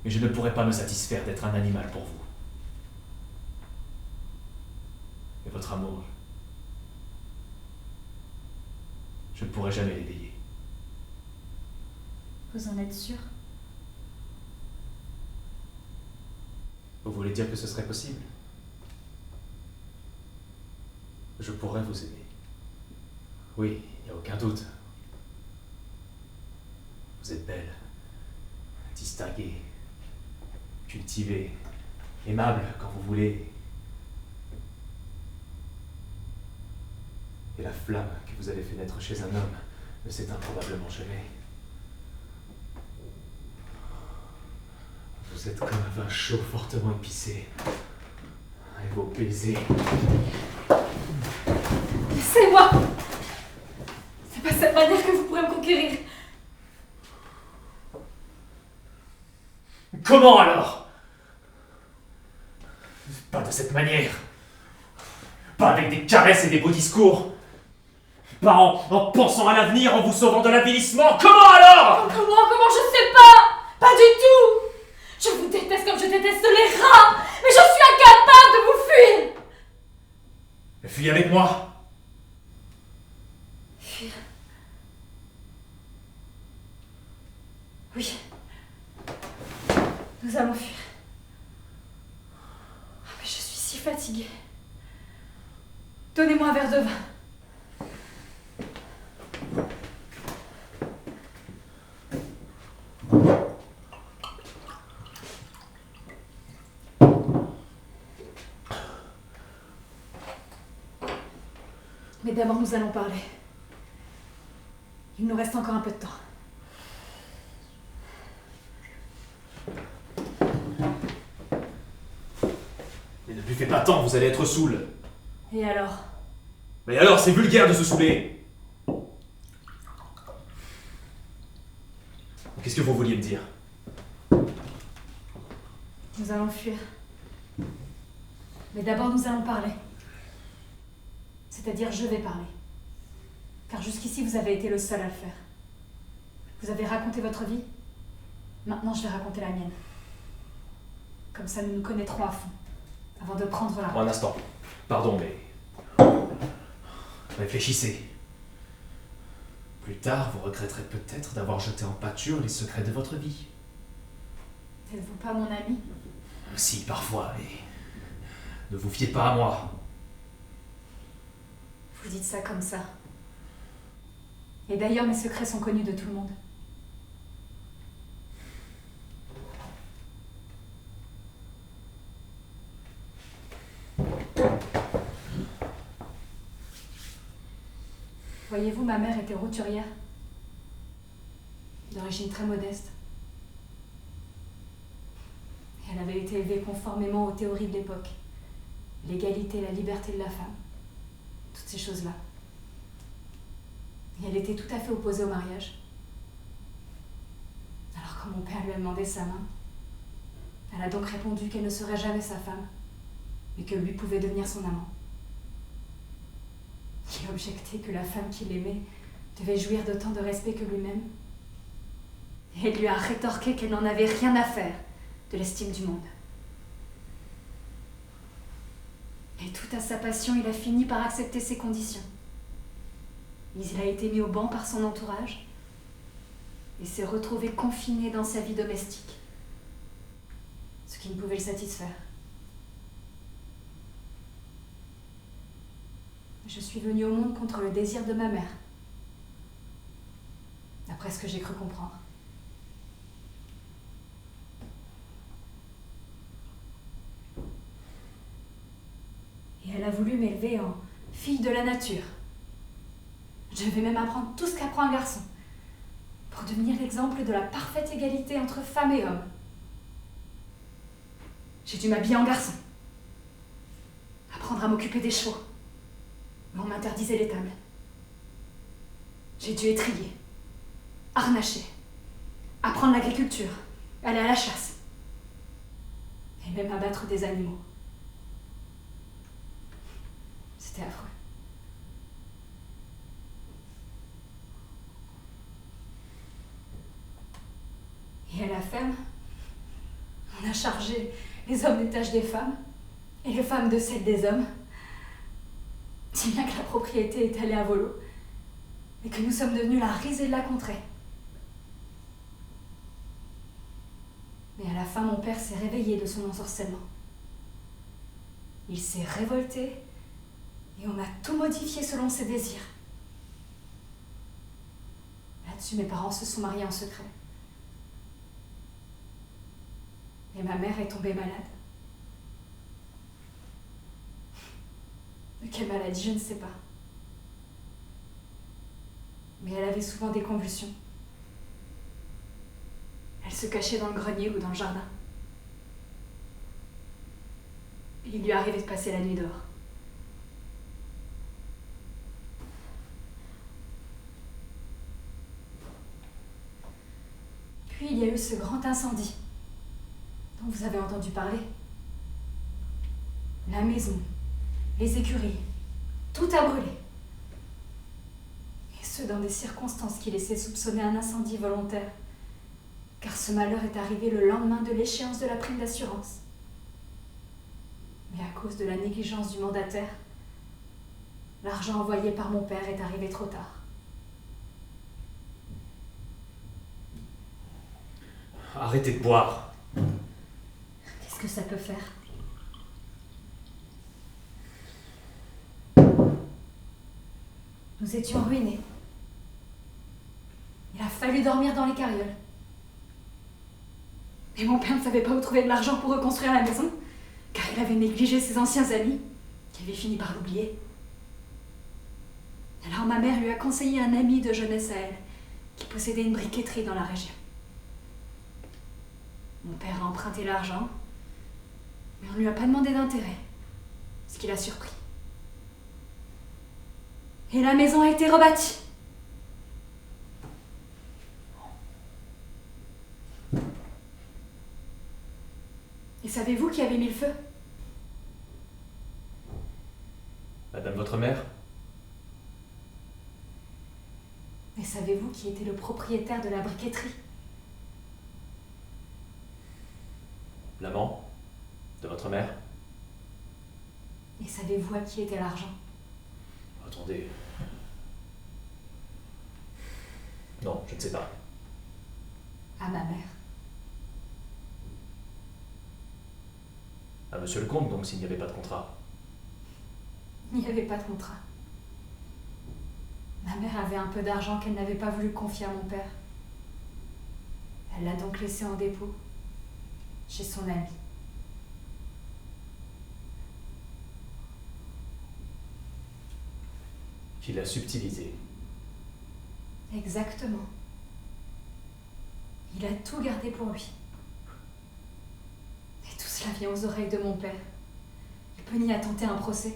Mais je ne pourrais pas me satisfaire d'être un animal pour vous. Et votre amour, je ne pourrai jamais l'éveiller. Vous en êtes sûr? Vous voulez dire que ce serait possible? Je pourrais vous aimer. Oui, il n'y a aucun doute. Vous êtes belle, distinguée, cultivée, aimable quand vous voulez. Et la flamme que vous avez fait naître chez un homme ne s'éteint probablement jamais. Vous êtes comme un vin chaud fortement épicé. Et vos baisers. Laissez-moi! C'est pas cette manière que vous pourrez me conquérir. Comment alors? Pas de cette manière. Pas avec des caresses et des beaux discours. Pas en pensant à l'avenir, en vous sauvant de l'avilissement. Comment alors? Comment je sais pas! Pas du tout! Je vous déteste comme je déteste les rats! Mais je suis incapable de vous fuir! Fuyez avec moi. Fuir? Oui. Nous allons fuir. Ah, mais je suis si fatiguée. Donnez-moi un verre de vin. Mais d'abord, nous allons parler. Il nous reste encore un peu de temps. Mais ne buvez pas tant, vous allez être saoul. Et alors? Mais alors, c'est vulgaire de se saouler. Qu'est-ce que vous vouliez me dire? Nous allons fuir. Mais d'abord, nous allons parler. C'est-à-dire, je vais parler. Car jusqu'ici, vous avez été le seul à le faire. Vous avez raconté votre vie. Maintenant, je vais raconter la mienne. Comme ça, nous nous connaîtrons à fond. Avant de prendre la route. Un instant. Pardon, mais... Réfléchissez. Plus tard, vous regretterez peut-être d'avoir jeté en pâture les secrets de votre vie. N'êtes-vous pas mon ami? Si, parfois, mais... Ne vous fiez pas à moi. Vous dites ça comme ça. Et d'ailleurs, mes secrets sont connus de tout le monde. Voyez-vous, ma mère était roturière, d'origine très modeste. Et elle avait été élevée conformément aux théories de l'époque. L'égalité, la liberté de la femme. Toutes ces choses-là. Et elle était tout à fait opposée au mariage. Alors quand mon père lui a demandé sa main, elle a donc répondu qu'elle ne serait jamais sa femme, mais que lui pouvait devenir son amant. Il a objecté que la femme qu'il aimait devait jouir d'autant de respect que lui-même. Et elle lui a rétorqué qu'elle n'en avait rien à faire de l'estime du monde. Et tout à sa passion, il a fini par accepter ses conditions. Mais il a été mis au banc par son entourage et s'est retrouvé confiné dans sa vie domestique, ce qui ne pouvait le satisfaire. Je suis venue au monde contre le désir de ma mère, d'après ce que j'ai cru comprendre. Et elle a voulu m'élever en fille de la nature. Je vais même apprendre tout ce qu'apprend un garçon, pour devenir l'exemple de la parfaite égalité entre femmes et hommes. J'ai dû m'habiller en garçon, apprendre à m'occuper des chevaux, mais on m'interdisait l'étable. J'ai dû étriller, harnacher, apprendre apprendre l'agriculture, aller à la chasse, et même abattre des animaux. C'était affreux. Et à la ferme, on a chargé les hommes des tâches des femmes et les femmes de celles des hommes, si bien que la propriété est allée à volo et que nous sommes devenus la risée de la contrée. Mais à la fin, mon père s'est réveillé de son ensorcellement. Il s'est révolté et on a tout modifié selon ses désirs. Là-dessus, mes parents se sont mariés en secret. Et ma mère est tombée malade. De quelle maladie, je ne sais pas. Mais elle avait souvent des convulsions. Elle se cachait dans le grenier ou dans le jardin. Et il lui arrivait de passer la nuit dehors. Puis il y a eu ce grand incendie dont vous avez entendu parler. La maison, les écuries, tout a brûlé. Et ce, dans des circonstances qui laissaient soupçonner un incendie volontaire, car ce malheur est arrivé le lendemain de l'échéance de la prime d'assurance. Mais à cause de la négligence du mandataire, l'argent envoyé par mon père est arrivé trop tard. Arrêtez de boire. Qu'est-ce que ça peut faire? Nous étions ruinés. Il a fallu dormir dans les carrioles. Et mon père ne savait pas où trouver de l'argent pour reconstruire la maison, car il avait négligé ses anciens amis, qui avaient fini par l'oublier. Alors ma mère lui a conseillé un ami de jeunesse à elle, qui possédait une briqueterie dans la région. Mon père a emprunté l'argent, mais on ne lui a pas demandé d'intérêt, ce qui l'a surpris. Et la maison a été rebâtie. Et savez-vous qui avait mis le feu? Madame votre mère? Et savez-vous qui était le propriétaire de la briqueterie? L'amant de votre mère? Et savez-vous à qui était l'argent? Attendez. Non, je ne sais pas. À ma mère. À monsieur le comte, donc, s'il n'y avait pas de contrat. Il n'y avait pas de contrat. Ma mère avait un peu d'argent qu'elle n'avait pas voulu confier à mon père. Elle l'a donc laissé en dépôt chez son ami. Qui l'a subtilisé. Exactement. Il a tout gardé pour lui. Et tout cela vient aux oreilles de mon père. Il peut ni attenter un procès,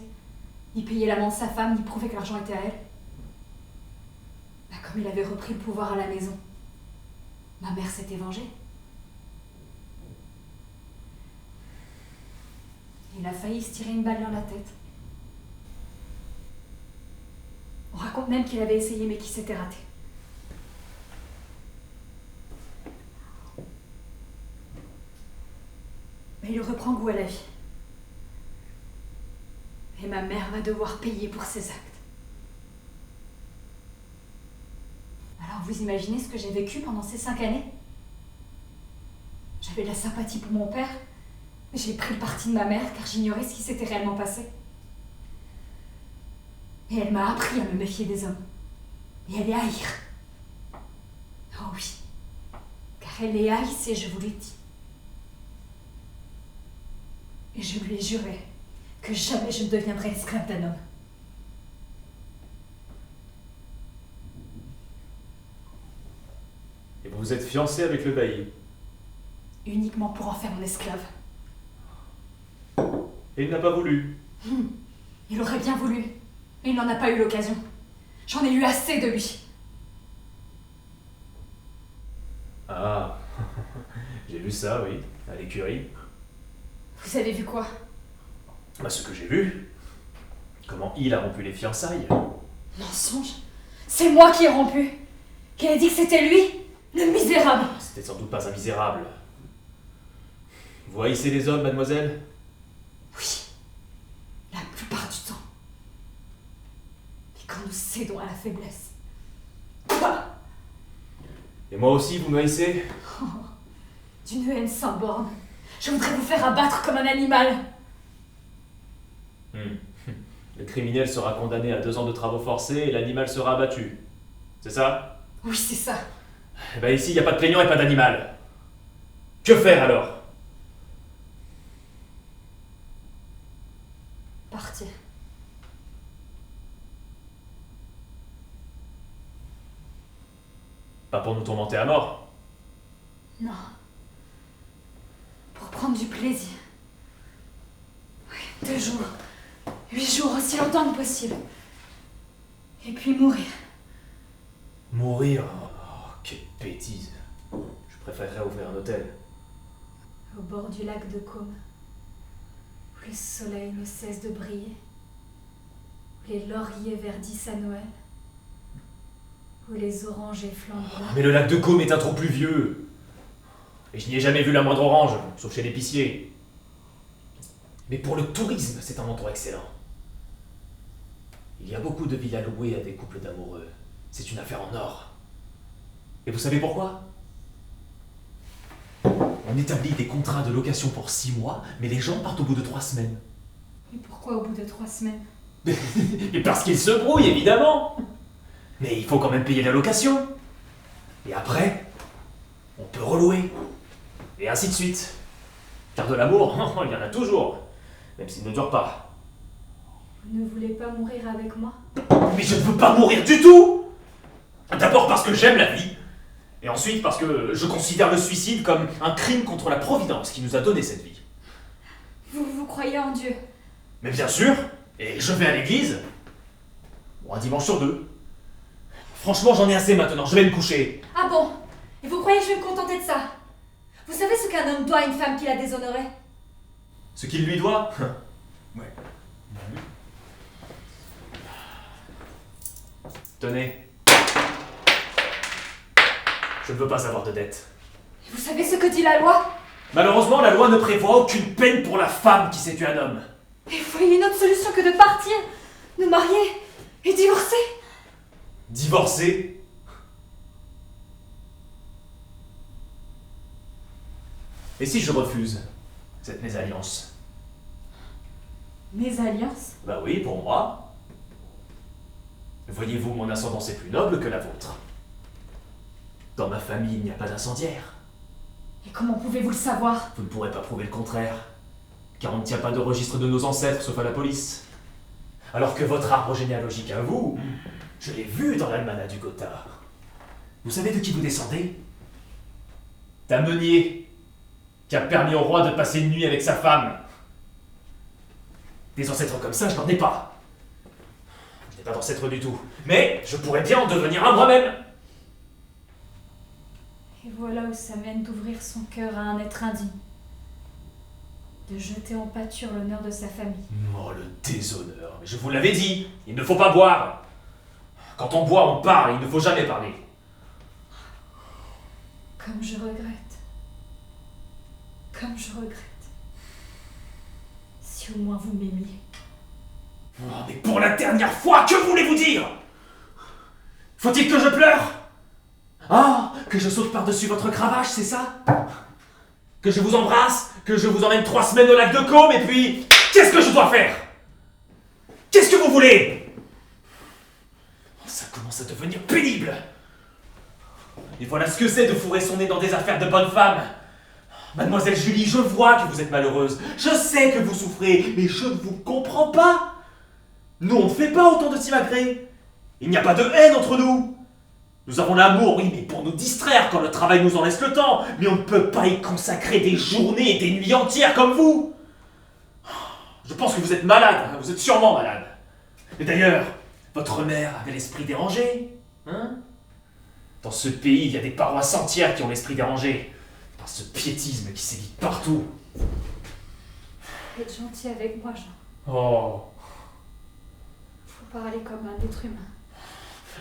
ni payer l'amende de sa femme, ni prouver que l'argent était à elle. Bah, comme il avait repris le pouvoir à la maison, ma mère s'était vengée. Il a failli se tirer une balle dans la tête. On raconte même qu'il avait essayé mais qu'il s'était raté. Mais il reprend goût à la vie. Et ma mère va devoir payer pour ses actes. Alors vous imaginez ce que j'ai vécu pendant ces 5 années? J'avais de la sympathie pour mon père, mais j'ai pris le parti de ma mère car j'ignorais ce qui s'était réellement passé. Et elle m'a appris à me méfier des hommes. Et à les haïr. Oh oui, car elle les haïssait, je vous l'ai dit. Et je lui ai juré que jamais je ne deviendrai esclave d'un homme. Et vous vous êtes fiancé avec le bailli? Uniquement pour en faire mon esclave. Et il n'a pas voulu? Il aurait bien voulu, mais il n'en a pas eu l'occasion. J'en ai eu assez de lui. Ah, j'ai vu ça, oui, à l'écurie. Vous avez vu quoi? Bah, ce que j'ai vu. Comment il a rompu les fiançailles. Mensonge. C'est moi qui ai rompu. Qui a dit que c'était lui, le misérable. C'était sans doute pas un misérable. Vous haïssez les hommes, mademoiselle? Oui, la plupart du temps. Mais quand nous cédons à la faiblesse. Bah, Et moi aussi, vous me haïssez? d'une haine sans borne. Je voudrais vous faire abattre comme un animal. Le criminel sera condamné à 2 ans de travaux forcés et l'animal sera abattu. C'est ça? Oui, c'est ça. Eh ben ici, il n'y a pas de plaignant et pas d'animal. Que faire alors? Partir. Pas pour nous tourmenter à mort. Non. Pour prendre du plaisir. Oui, 2 jours. 8 jours, aussi longtemps que possible. Et puis mourir. Mourir? Oh, quelle bêtise. Je préférerais ouvrir un hôtel. Au bord du lac de Caume. Où le soleil ne cesse de briller. Où les lauriers verdissent à Noël. Où les orangers flamboient. Mais le lac de Caume est un trop pluvieux. Et je n'y ai jamais vu la moindre orange, sauf chez l'épicier. Mais pour le tourisme, c'est un endroit excellent. Il y a beaucoup de villas louées à des couples d'amoureux. C'est une affaire en or. Et vous savez pourquoi? On établit des contrats de location pour 6 mois, mais les gens partent au bout de 3 semaines. Et pourquoi au bout de 3 semaines? Mais parce qu'ils se brouillent, évidemment. Mais il faut quand même payer la location. Et après, on peut relouer. Et ainsi de suite. Car de l'amour, il y en a toujours. Même s'il ne dure pas. Vous ne voulez pas mourir avec moi? Mais je ne veux pas mourir du tout! D'abord parce que j'aime la vie. Et ensuite parce que je considère le suicide comme un crime contre la Providence qui nous a donné cette vie. Vous croyez en Dieu? Mais bien sûr. Et je vais à l'église. Bon, un dimanche sur 2. Franchement, j'en ai assez maintenant, je vais me coucher. Ah bon? Et vous croyez que je vais me contenter de ça? Vous savez ce qu'un homme doit à une femme qu'il a déshonorée? Ce qu'il lui doit? Ouais. Tenez. Je ne veux pas avoir de dette. Et vous savez ce que dit la loi? Malheureusement, la loi ne prévoit aucune peine pour la femme qui sait tuer un homme. Et vous voyez une autre solution que de partir, nous marier et divorcer? Divorcer? Et si je refuse cette mésalliance? Mésalliance? Bah oui, pour moi. Voyez-vous, mon ascendance est plus noble que la vôtre. Dans ma famille, il n'y a pas d'incendiaire. Et comment pouvez-vous le savoir? Vous ne pourrez pas prouver le contraire, car on ne tient pas de registre de nos ancêtres, sauf à la police. Alors que votre arbre généalogique à vous, je l'ai vu dans l'almanach du Gothard. Vous savez de qui vous descendez? D'un meunier, qui a permis au roi de passer une nuit avec sa femme. Des ancêtres comme ça, je n'en ai pas. Je n'ai pas d'ancêtres du tout. Mais je pourrais bien en devenir un moi-même. Et voilà où ça mène d'ouvrir son cœur à un être indigne. De jeter en pâture l'honneur de sa famille. Oh, le déshonneur. Mais je vous l'avais dit, il ne faut pas boire. Quand on boit, on parle, il ne faut jamais parler. Comme je regrette. Comme je regrette. Si au moins vous m'aimiez. Oh, mais pour la dernière fois, que voulez-vous dire? Faut-il que je pleure? Ah, que je saute par-dessus votre cravache, c'est ça? Que je vous embrasse? Que je vous emmène 3 semaines au lac de Caume, et puis... Qu'est-ce que je dois faire? Qu'est-ce que vous voulez? Ça commence à devenir pénible. Et voilà ce que c'est de fourrer son nez dans des affaires de bonne femme. Mademoiselle Julie, je vois que vous êtes malheureuse. Je sais que vous souffrez, mais je ne vous comprends pas. Nous, on ne fait pas autant de simagrées. Il n'y a pas de haine entre nous. Nous avons l'amour, oui, mais pour nous distraire quand le travail nous en laisse le temps. Mais on ne peut pas y consacrer des journées et des nuits entières comme vous. Je pense que vous êtes malade, vous êtes sûrement malade. Et d'ailleurs, votre mère avait l'esprit dérangé, hein? Dans ce pays, il y a des paroisses entières qui ont l'esprit dérangé. Par ce piétisme qui sévit partout. Être gentil avec moi, Jean. Oh. Faut parler comme un être humain.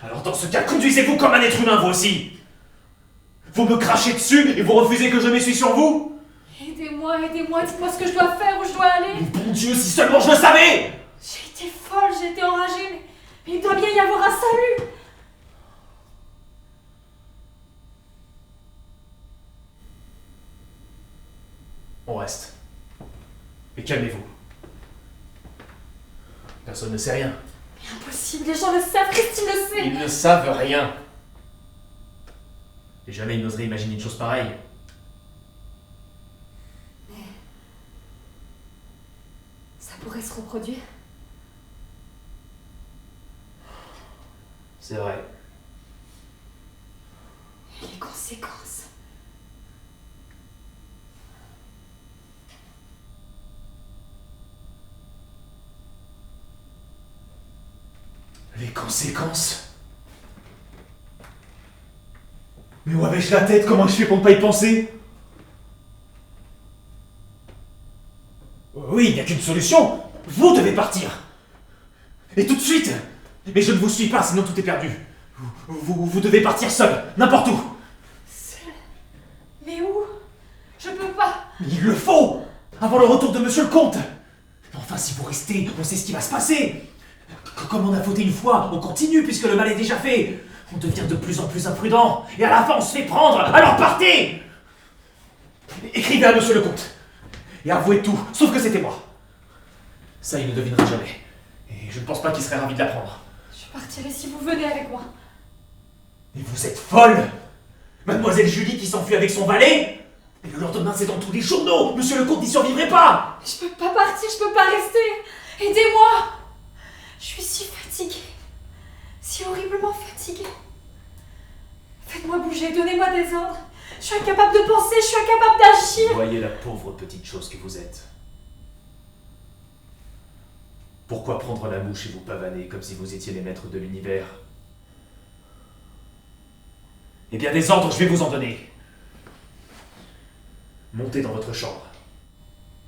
Alors dans ce cas, conduisez-vous comme un être humain, vous aussi. Vous me crachez dessus et vous refusez que je m'essuie sur vous? Aidez-moi, dites-moi ce que je dois faire, où je dois aller. Bon Dieu, si seulement je le savais! J'ai été folle, j'ai été enragée, mais il doit bien y avoir un salut. On reste. Et calmez-vous. Personne ne sait rien. Mais impossible, les gens le savent, Christine le sait. Ils ne savent rien. Et jamais ils n'oseraient imaginer une chose pareille. Mais... ça pourrait se reproduire. C'est vrai. Et les conséquences. Les conséquences? Mais où avais-je la tête? Comment je fais pour ne pas y penser? Oui, il n'y a qu'une solution. Vous devez partir. Et tout de suite. Mais je ne vous suis pas, sinon tout est perdu. Vous devez partir seul, n'importe où. Seul? Mais où? Je peux pas. Il le faut, avant le retour de Monsieur le Comte. Enfin, si vous restez, on sait ce qui va se passer. Comme on a fauté une fois, on continue puisque le mal est déjà fait. On devient de plus en plus imprudent, et à la fin on se fait prendre, alors partez! Écrivez à Monsieur le Comte, et avouez tout, sauf que c'était moi. Ça, il ne devinerait jamais, et je ne pense pas qu'il serait ravi de l'apprendre. Je partirai si vous venez avec moi. Et vous êtes folle! Mademoiselle Julie qui s'enfuit avec son valet? Et le lendemain, c'est dans tous les journaux! Monsieur le Comte n'y survivrait pas! Je peux pas partir, je peux pas rester. Aidez-moi! Je suis si fatiguée. Si horriblement fatiguée. Faites-moi bouger, donnez-moi des ordres. Je suis incapable de penser, je suis incapable d'agir. Voyez la pauvre petite chose que vous êtes. Pourquoi prendre la mouche et vous pavaner comme si vous étiez les maîtres de l'univers? Eh bien, des ordres, je vais vous en donner. Montez dans votre chambre.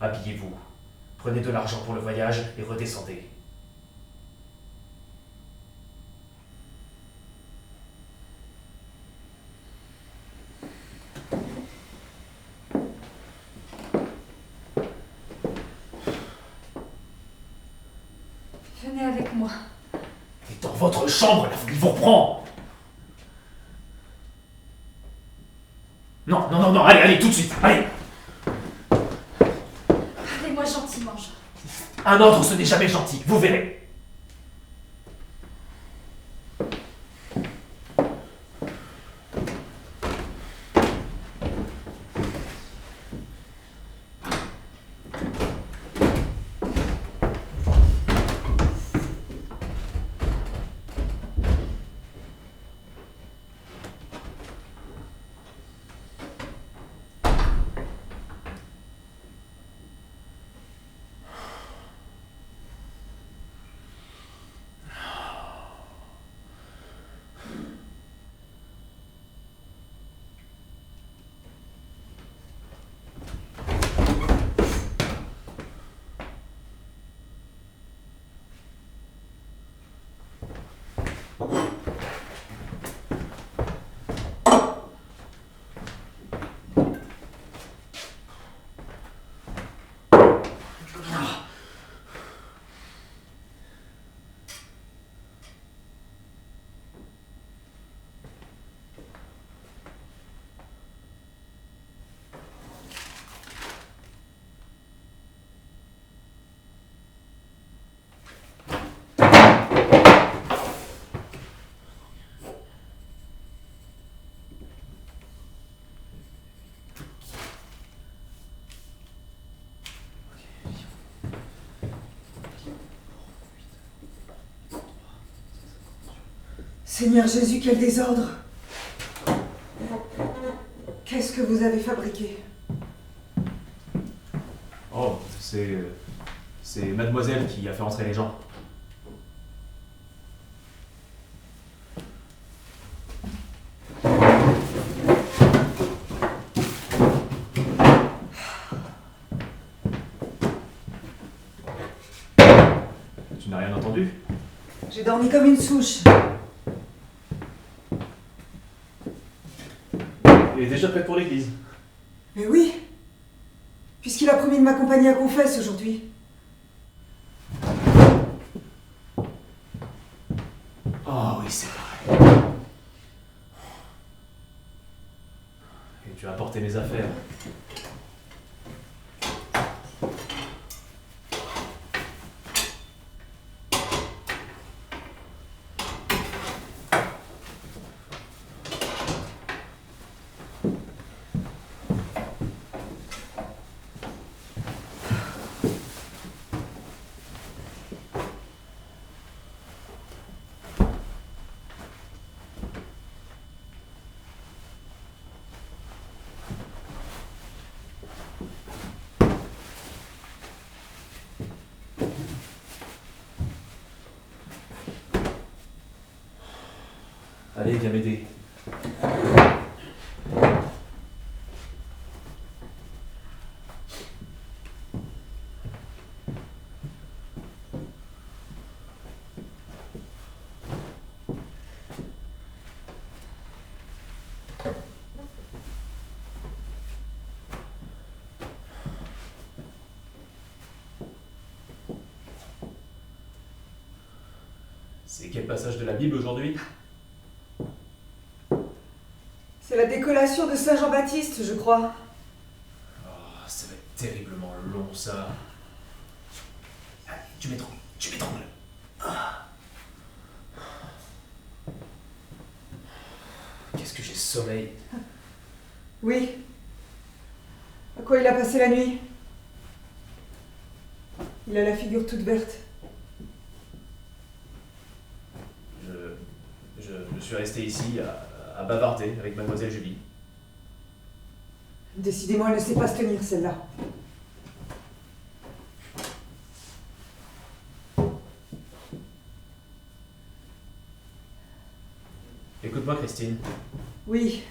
Habillez-vous. Prenez de l'argent pour le voyage et redescendez. Venez avec moi. Et dans votre chambre, la folie vous reprend. Non, allez, tout de suite, allez. Parlez-moi gentiment, Jean. Un ordre, ce n'est jamais gentil, vous verrez. Seigneur Jésus, quel désordre! Qu'est-ce que vous avez fabriqué? Oh, c'est mademoiselle qui a fait entrer les gens. rien entendu. J'ai dormi comme une souche. Il est déjà prêt pour l'église. Mais oui, puisqu'il a promis de m'accompagner à confesse aujourd'hui. Oh oui, c'est vrai. Et tu as apporté mes affaires. Allez, viens m'aider. C'est quel passage de la Bible aujourd'hui? C'est la décollation de Saint Jean-Baptiste, je crois. Oh, ça va être terriblement long, ça. Allez, tu m'étrangles. Ah. Qu'est-ce que j'ai sommeil. Oui. À quoi il a passé la nuit? Il a la figure toute verte. Je suis resté ici à bavarder avec mademoiselle Julie. Décidément, elle ne sait pas se tenir, celle-là. Écoute-moi, Christine. Oui.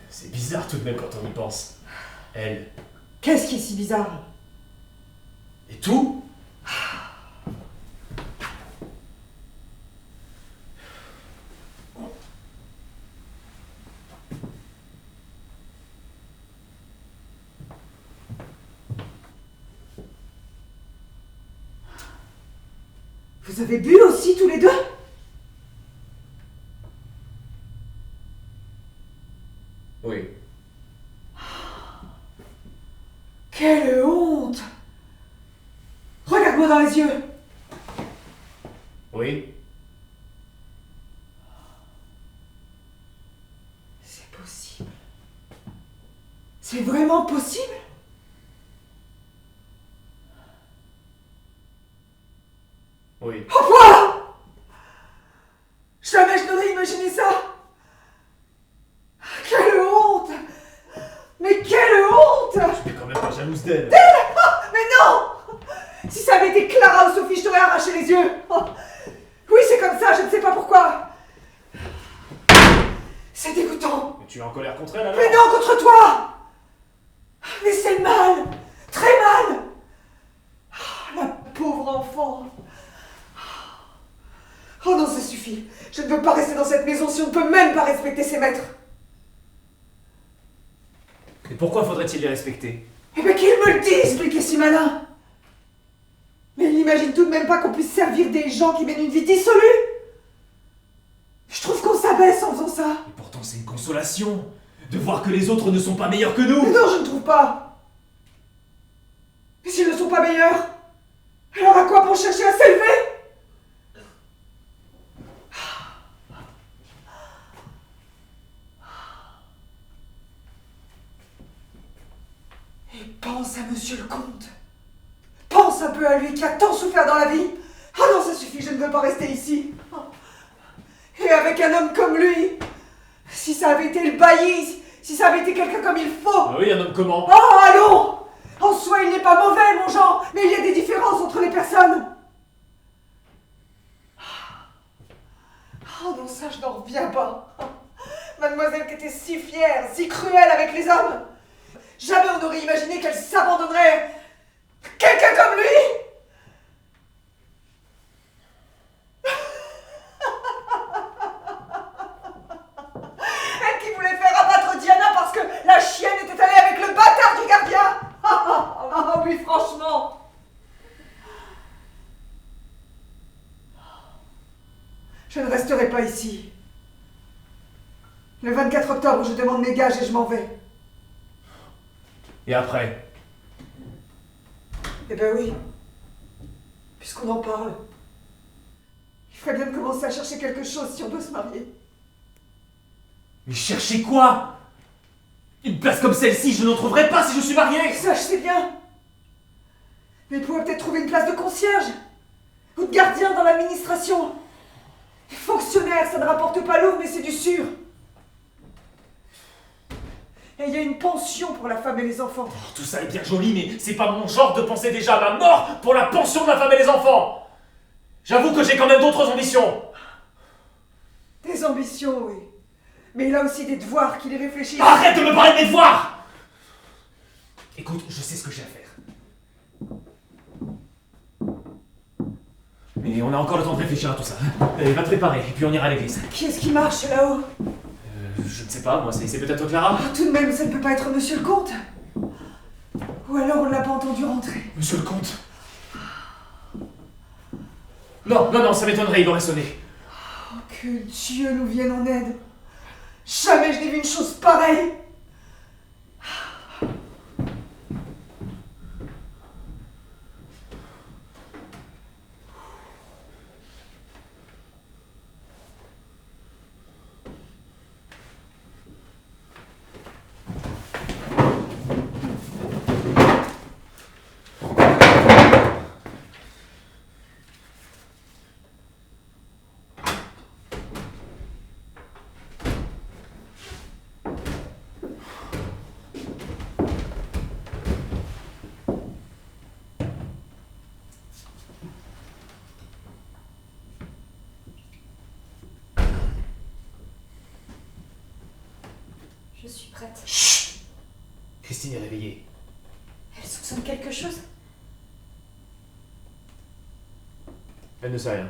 C'est bizarre tout de même quand on y pense. Elle. Qu'est-ce qui est si bizarre? Et tout? Vous avez bu aussi tous les deux? Oui. Quelle honte! Regarde-moi dans les yeux! Oui. C'est possible. C'est vraiment possible? Oui. Oh voilà! Jamais je n'aurais imaginé ça! Quelle honte! Mais quelle honte! Je suis quand même pas jalouse d'elle. Mais non! Si ça avait été Clara ou Sophie, je t'aurais arraché les yeux! Oh. Oui, c'est comme ça, je ne sais pas pourquoi! C'est dégoûtant! Mais tu es en colère contre elle alors? Mais non, contre toi! Mais c'est mal! Très mal! Oh, la pauvre enfant! Oh non, ça suffit! Je ne peux pas rester dans cette maison si on ne peut même pas respecter ses maîtres! Et pourquoi faudrait-il les respecter? Eh bien qu'il me le dise, lui qui est si malin! Mais il n'imagine tout de même pas qu'on puisse servir des gens qui mènent une vie dissolue! Je trouve qu'on s'abaisse en faisant ça! Et pourtant c'est une consolation de voir que les autres ne sont pas meilleurs que Mais nous. non, je ne trouve pas! Et s'ils ne sont pas meilleurs, alors à quoi bon chercher à s'élever? Et pense à monsieur le comte. Pense un peu à lui qui a tant souffert dans la vie. Ah non, ça suffit, je ne veux pas rester ici. Et avec un homme comme lui, si ça avait été le bailli, si ça avait été quelqu'un comme il faut. Ah oui, un homme comment? Oh, allons! En soi, il n'est pas mauvais, mon Jean, mais il y a des différences entre les personnes. Oh non, ça, je n'en reviens pas. Mademoiselle qui était si fière, si cruelle avec les hommes. Jamais on n'aurait imaginé qu'elle s'abandonnerait. Quelqu'un comme lui! pas ici. Le 24 octobre, je demande mes gages et je m'en vais. Et après? Eh ben oui. Puisqu'on en parle. Il ferait bien de commencer à chercher quelque chose si on doit se marier. Mais chercher quoi? Une place comme celle-ci, je n'en trouverai pas si je suis marié! Ça, je sais bien. Mais il pourrait peut-être trouver une place de concierge. Ou de gardien dans l'administration. Fonctionnaire, ça ne rapporte pas l'eau, mais c'est du sûr. Et il y a une pension pour la femme et les enfants. Oh, tout ça est bien joli, mais c'est pas mon genre de penser déjà à ma mort pour la pension de la femme et les enfants! J'avoue que j'ai quand même d'autres ambitions! Des ambitions, oui. Mais il a aussi des devoirs qu'il y réfléchit. Arrête de me parler de mes devoirs! Écoute, je sais ce que j'ai à faire. Mais on a encore le temps de réfléchir à tout ça. Allez, va te préparer, et puis on ira à l'église. Qui est-ce qui marche là-haut? Je ne sais pas, moi, c'est peut-être Clara. Ah, tout de même, ça ne peut pas être monsieur le comte. Ou alors on ne l'a pas entendu rentrer. Monsieur le comte. Non, ça m'étonnerait, il aurait sonné. Oh, que Dieu nous vienne en aide. Jamais je n'ai vu une chose pareille. Je suis prête. Chut! Christine est réveillée. Elle soupçonne quelque chose? Elle ne sait rien.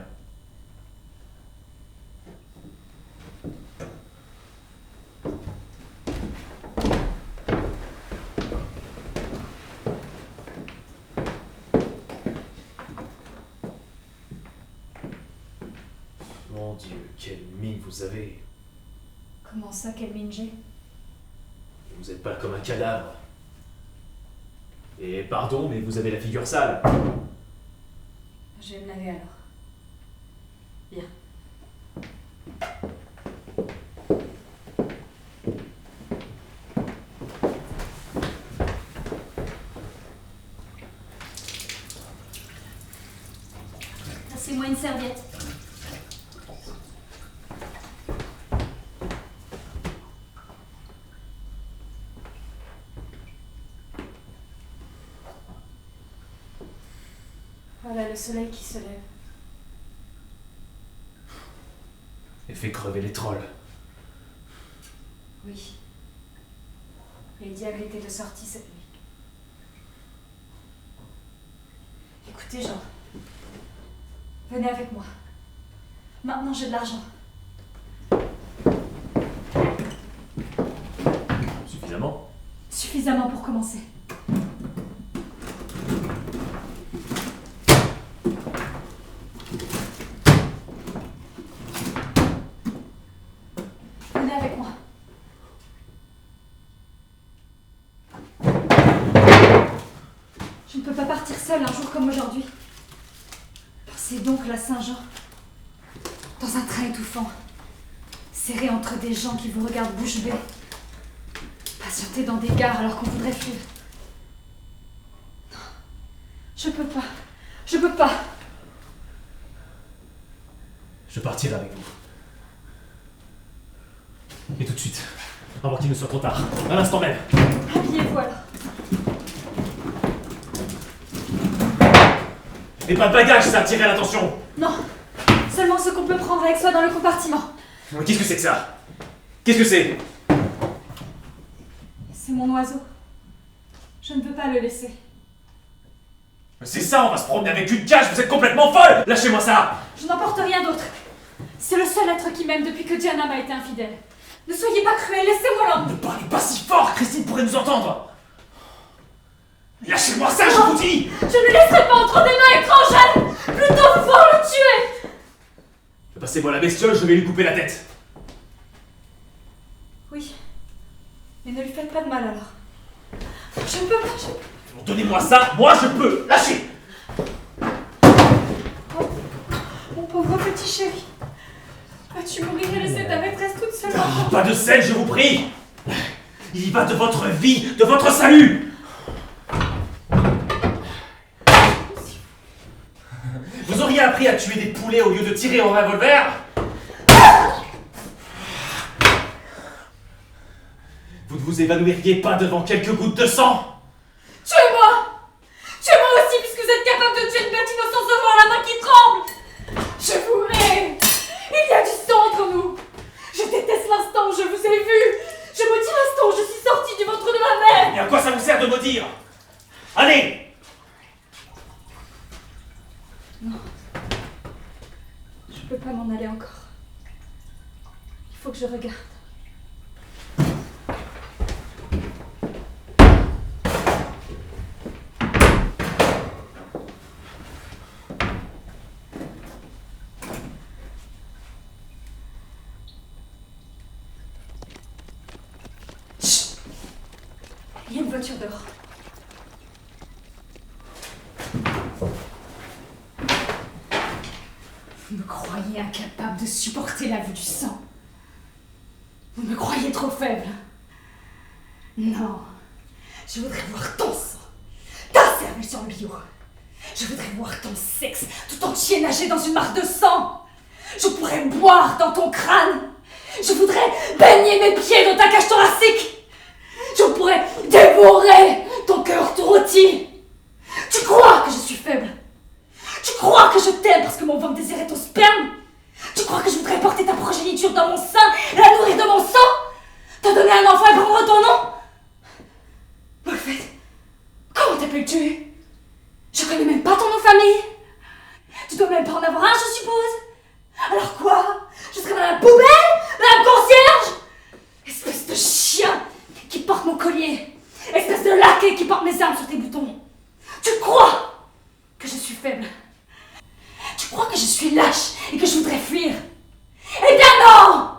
Mon Dieu, quelle mine vous avez. Comment ça, quelle mine j'ai? Vous n'êtes pas comme un cadavre. Et pardon, mais vous avez la figure sale. Je vais me laver alors. Bien. Passez-moi une serviette. Voilà le soleil qui se lève. Et fait crever les trolls. Oui. Les diables étaient de sortie cette nuit. Écoutez, Jean. Venez avec moi. Maintenant, j'ai de l'argent. Suffisamment? Suffisamment pour commencer. Venez avec moi. Je ne peux pas partir seule un jour comme aujourd'hui. Pensez donc la Saint-Jean. Dans un train étouffant. Serré entre des gens qui vous regardent bouche bée. Patienter dans des gares alors qu'on voudrait fuir. Non. Je peux pas. Je peux pas. Je partirai avec vous. Et tout de suite. Avant qu'il ne soit trop tard. À l'instant même. Habillez-vous alors. Et pas de bagages, ça attirait l'attention. Non. Seulement ce qu'on peut prendre avec soi dans le compartiment. Mais qu'est-ce que c'est que ça? Qu'est-ce que c'est? C'est mon oiseau. Je ne peux pas le laisser. C'est ça, on va se promener avec une cage, vous êtes complètement folle! Lâchez-moi ça! Je n'emporte rien d'autre. C'est le seul être qui m'aime depuis que Diana m'a été infidèle. Ne soyez pas cruel, laissez-moi l'homme. Ne parlez pas si fort, Christine pourrait nous entendre! Lâchez-moi ça, je vous dis! Je ne le laisserai pas entre des mains étrangères. Plutôt voir le tuer. Passez-moi la bestiole, je vais lui couper la tête. Oui. Mais ne lui faites pas de mal alors. Je ne peux pas, Donnez-moi ça, moi je peux. Lâchez. Oh, mon pauvre petit chéri. Vas-tu mourir et laisser ta maîtresse toute seule? Pas de scène, je vous prie. Il y va de votre vie, de votre salut. Vous auriez appris à tuer des poulets au lieu de tirer au revolver? Vous ne vous évanouiriez pas devant quelques gouttes de sang? Tuez-moi! Tuez-moi aussi, puisque vous êtes capable de tuer une bête innocente sans voir la main qui tremble! Je vous hais! Il y a du sang entre nous! Je déteste l'instant où je vous ai vu! Je maudis l'instant où je suis sortie du ventre de ma mère! Et à quoi ça vous sert de maudire? Allez! Non. Je peux pas m'en aller encore. Il faut que je regarde. Chut! Il y a une voiture dehors. Vous me croyez incapable de supporter la vue du sang. Vous me croyez trop faible. Non. Je voudrais voir ton sang, ta cervelle sur le billot. Je voudrais voir ton sexe tout entier nager dans une mare de sang. Je pourrais boire dans ton crâne. Je voudrais baigner mes pieds dans ta cage thoracique. Je pourrais dévorer ton cœur tout rôti. Tu crois que je suis faible? Tu crois que je t'aime parce que mon ventre désirait ton sperme? Tu crois que je voudrais porter ta progéniture dans mon sein et la nourrir de mon sang? Te donner un enfant et prendre ton nom? Mais au fait, comment t'as pu le tuer? Je connais même pas ton nom de famille. Tu dois même pas en avoir un, je suppose. Alors quoi? Je serai dans la poubelle? Dans la concierge? Espèce de chien qui porte mon collier. Espèce de laquais qui porte mes armes sur tes boutons. Tu crois que je suis faible? Tu crois que je suis lâche et que je voudrais fuir? Eh bien non!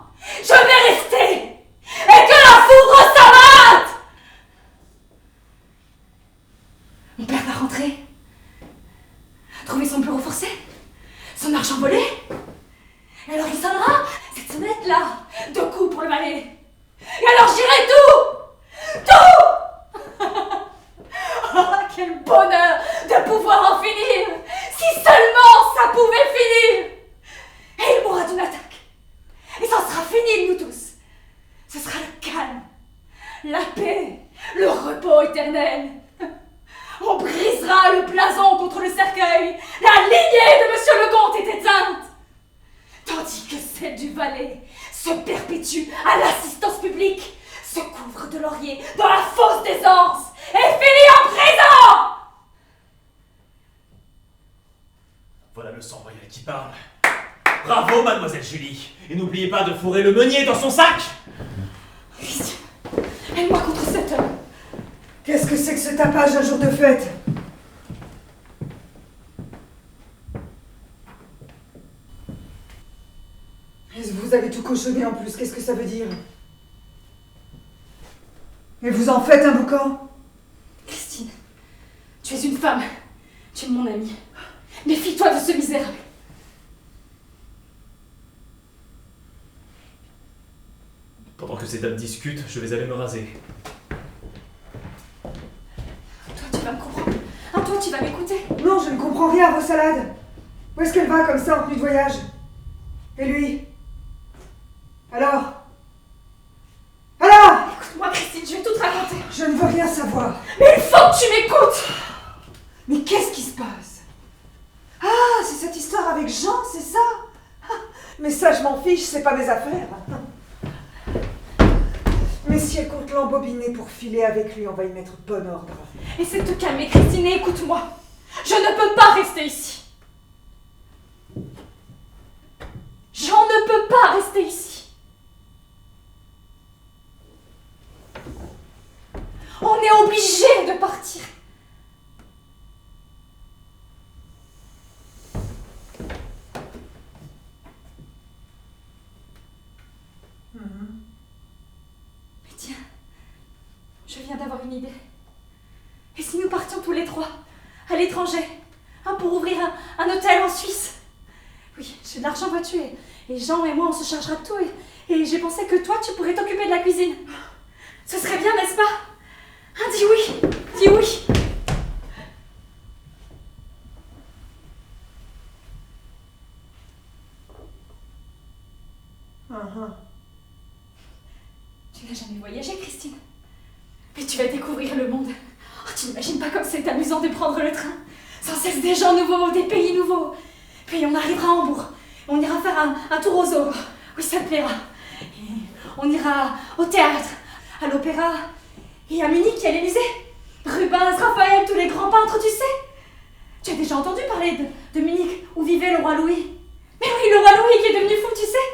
Je vais rester! Et que la foudre s'abatte! Mon père va rentrer. Trouver son bureau forcé? Son argent volé? Et alors il sonnera cette sonnette-là, 2 coups pour le balai. Et alors j'irai tout! Tout! Oh, quel bonheur de pouvoir en finir! Si seulement ça pouvait finir! Et il mourra d'une attaque. Et ça sera fini de nous tous. Ce sera le calme, la paix, le repos éternel. On brisera le blason contre le cercueil. La lignée de Monsieur le Comte est éteinte. Tandis que celle du valet se perpétue à l'assistance publique, se couvre de laurier dans la fosse des anses et finit en prison. Voilà le sang royal qui parle. Bravo, mademoiselle Julie. Et n'oubliez pas de fourrer le meunier dans son sac. Christian, aide-moi contre cet homme. Qu'est-ce que c'est que ce tapage un jour de fête? Vous avez tout cochonné en plus, qu'est-ce que ça veut dire? Et vous en faites un boucan? Christine, tu es une femme. Tu es mon amie. Méfie-toi de ce misérable. Pendant que ces dames discutent, je vais aller me raser. Toi, tu vas me comprendre. Ah, toi, tu vas m'écouter. Non, je ne comprends rien à vos salades. Où est-ce qu'elle va comme ça en tenue de voyage? Et lui? Alors? Alors? Écoute-moi, Christine, je vais tout te raconter. Je ne veux rien savoir. Mais il faut que tu m'écoutes. Mais qu'est-ce qui se passe? Ah, c'est cette histoire avec Jean, c'est ça? Ah, mais ça, je m'en fiche, c'est pas mes affaires. Mais si elle compte l'embobiner pour filer avec lui, on va y mettre bon ordre. Essaie de te calmer, Christine, et écoute-moi. Je ne peux pas rester ici. Jean ne peut pas rester ici. On est obligé de partir. Mais tiens, je viens d'avoir une idée. Et si nous partions tous les trois, à l'étranger, pour ouvrir un hôtel en Suisse? Oui, j'ai de l'argent, vois-tu, et Jean et moi, on se chargera de tout, et j'ai pensé que toi, tu pourrais t'occuper de la cuisine. Ce serait bien, n'est-ce pas? Dis oui, dis oui. Tu n'as jamais voyagé, Christine? Mais tu vas découvrir le monde. Tu n'imagines pas comme c'est amusant de prendre le train. Sans cesse des gens nouveaux, des pays nouveaux. Puis on arrivera à Hambourg. On ira faire un tour aux zoo. Oui, ça te plaira. Et on ira au théâtre, à l'opéra, et à Munich, il y a l'Élysée. Rubens, Raphaël, tous les grands peintres, tu sais. Tu as déjà entendu parler de Munich, où vivait le roi Louis? Mais oui, le roi Louis qui est devenu fou, tu sais.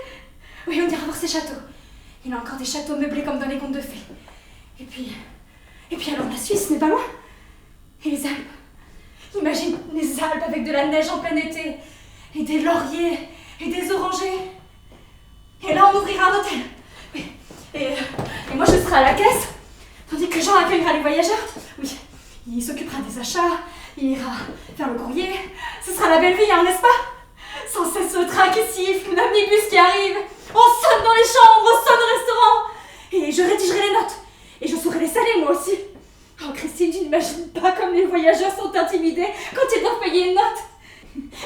Oui, on ira voir ses châteaux. Il a encore des châteaux meublés comme dans les contes de fées. Et puis alors la Suisse n'est pas loin. Et les Alpes. Imagine les Alpes avec de la neige en plein été. Et des lauriers. Et des orangers. Et là on ouvrira un hôtel. Oui. Et moi je serai à la caisse. Tandis que Jean accueillera les voyageurs. Oui. Il s'occupera des achats. Il ira faire le courrier. Ce sera la belle vie, hein, n'est-ce pas? Sans cesse le train qui siffle, l'omnibus qui arrive. On sonne dans les chambres, on sonne au restaurant. Et je rédigerai les notes. Et je saurai les saler, moi aussi. Oh, Christine, tu n'imagines pas comme les voyageurs sont intimidés quand ils doivent payer une note.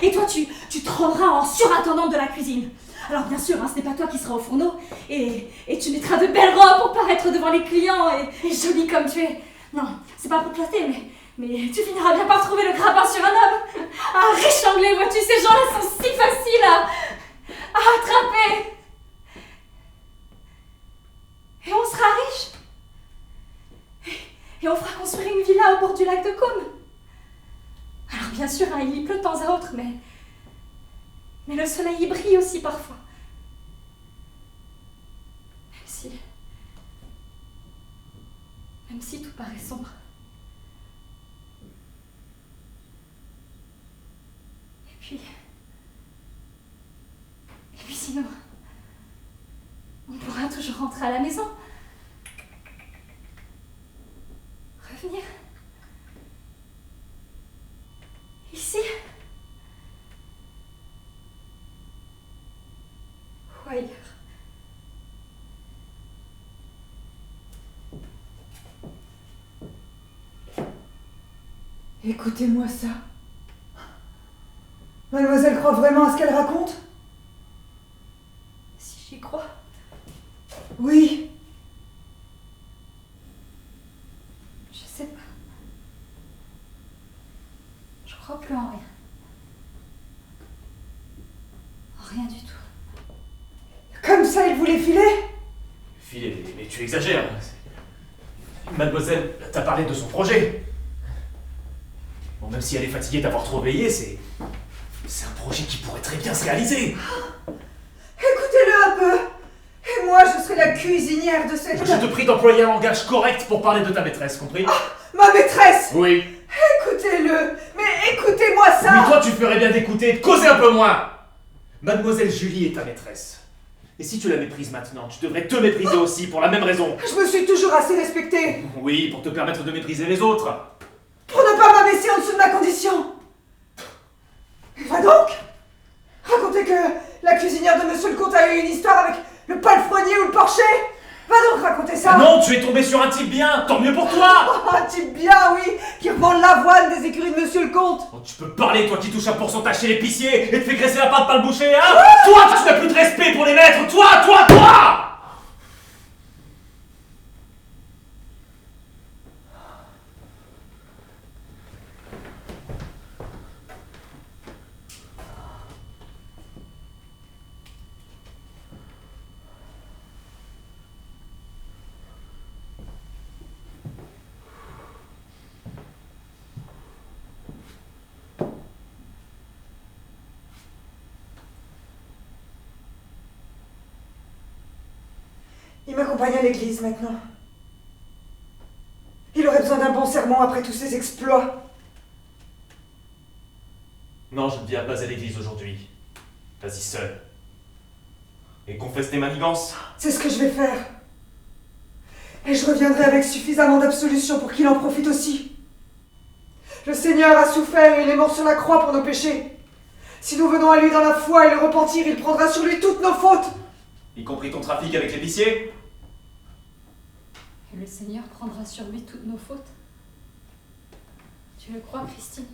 Et toi, tu te rendras en surintendante de la cuisine. Alors, bien sûr, ce n'est pas toi qui seras au fourneau. Et tu mettras de belles robes pour paraître devant les clients. Et jolie comme tu es. Non, c'est pas pour te flatter, mais tu finiras bien par trouver le grappin sur un homme. Un riche anglais, vois-tu, ces gens-là sont si faciles à attraper. Et on sera riche. Et on fera construire une villa au bord du lac de Côme. Alors bien sûr, il y pleut de temps à autre, mais le soleil y brille aussi parfois. Même si tout paraît sombre. Et puis sinon, on pourra toujours rentrer à la maison. Revenir. Ici. Ou ailleurs. Écoutez-moi ça. Mademoiselle croit vraiment à ce qu'elle raconte? Si j'y crois. Oui. Je sais pas. Je crois plus en rien. En rien du tout. Comme ça, il voulait filer? Filer, mais tu exagères. Mademoiselle t'a parlé de son projet. Bon, même si elle est fatiguée d'avoir trop veillé, c'est un projet qui pourrait très bien se réaliser. Écoutez-le un peu. Et moi, je serai la cuisinière de cette... Je te prie d'employer un langage correct pour parler de ta maîtresse, compris? Ma maîtresse! Oui. Écoutez-le. Mais écoutez-moi ça. Mais toi, tu ferais bien d'écouter et de causer un peu moins. Mademoiselle Julie est ta maîtresse. Et si tu la méprises maintenant, tu devrais te mépriser aussi pour la même raison. Je me suis toujours assez respectée. Oui, pour te permettre de mépriser les autres. Pour ne pas m'abaisser en dessous de ma condition. Va donc. Racontez que la cuisinière de Monsieur le Comte a eu une histoire avec le palefrenier ou le porcher. Va donc raconter ça. Non, tu es tombé sur un type bien, tant mieux pour toi. Un type bien, oui, qui revend l'avoine des écuries de Monsieur le Comte. Oh, tu peux parler, toi qui touches un pourcentage chez l'épicier et te fais graisser la pâte par le boucher, hein? Toi, tu n'as plus de respect pour les maîtres. Toi. Il m'accompagne à l'église maintenant. Il aurait besoin d'un bon sermon après tous ses exploits. Non, je ne viens pas à l'église aujourd'hui. Vas-y seul. Et confesse tes manigances. C'est ce que je vais faire. Et je reviendrai avec suffisamment d'absolution pour qu'il en profite aussi. Le Seigneur a souffert et il est mort sur la croix pour nos péchés. Si nous venons à lui dans la foi et le repentir, il prendra sur lui toutes nos fautes. Y compris ton trafic avec l'épicier. Et le Seigneur prendra sur lui toutes nos fautes. Tu le crois, Christine?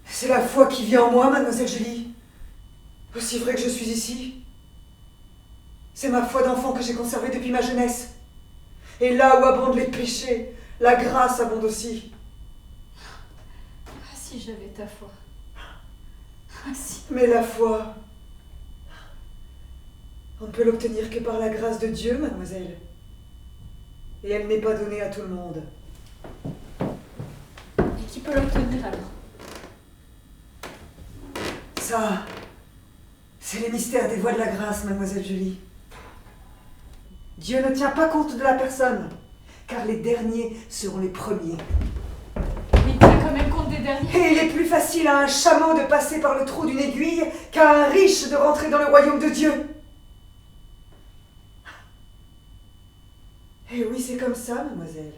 C'est la foi qui vit en moi, mademoiselle Julie. Aussi vrai que je suis ici. C'est ma foi d'enfant que j'ai conservée depuis ma jeunesse. Et là où abondent les péchés, la grâce abonde aussi. Ah, si j'avais ta foi. Ah, si. Mais la foi, on ne peut l'obtenir que par la grâce de Dieu, mademoiselle. Et elle n'est pas donnée à tout le monde. Et qui peut l'obtenir alors? Ça, c'est les mystères des voies de la grâce, mademoiselle Julie. Dieu ne tient pas compte de la personne, car les derniers seront les premiers. Mais il tient quand même compte des derniers. Et il est plus facile à un chameau de passer par le trou d'une aiguille qu'à un riche de rentrer dans le royaume de Dieu. Et oui, c'est comme ça, mademoiselle.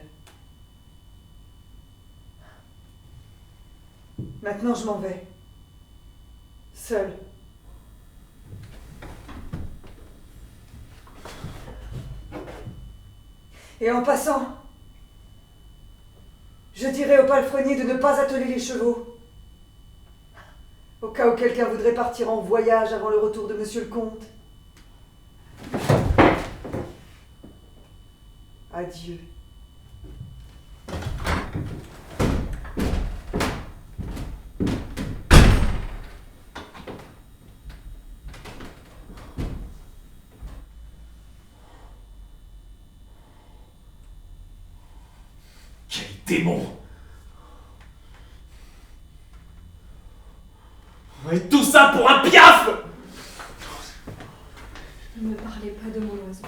Maintenant, je m'en vais. Seule. Et en passant, je dirai au palefrenier de ne pas atteler les chevaux. Au cas où quelqu'un voudrait partir en voyage avant le retour de monsieur le comte. Adieu. Quel démon! Et tout ça pour un piaf! Ne me parlez pas de mon oiseau.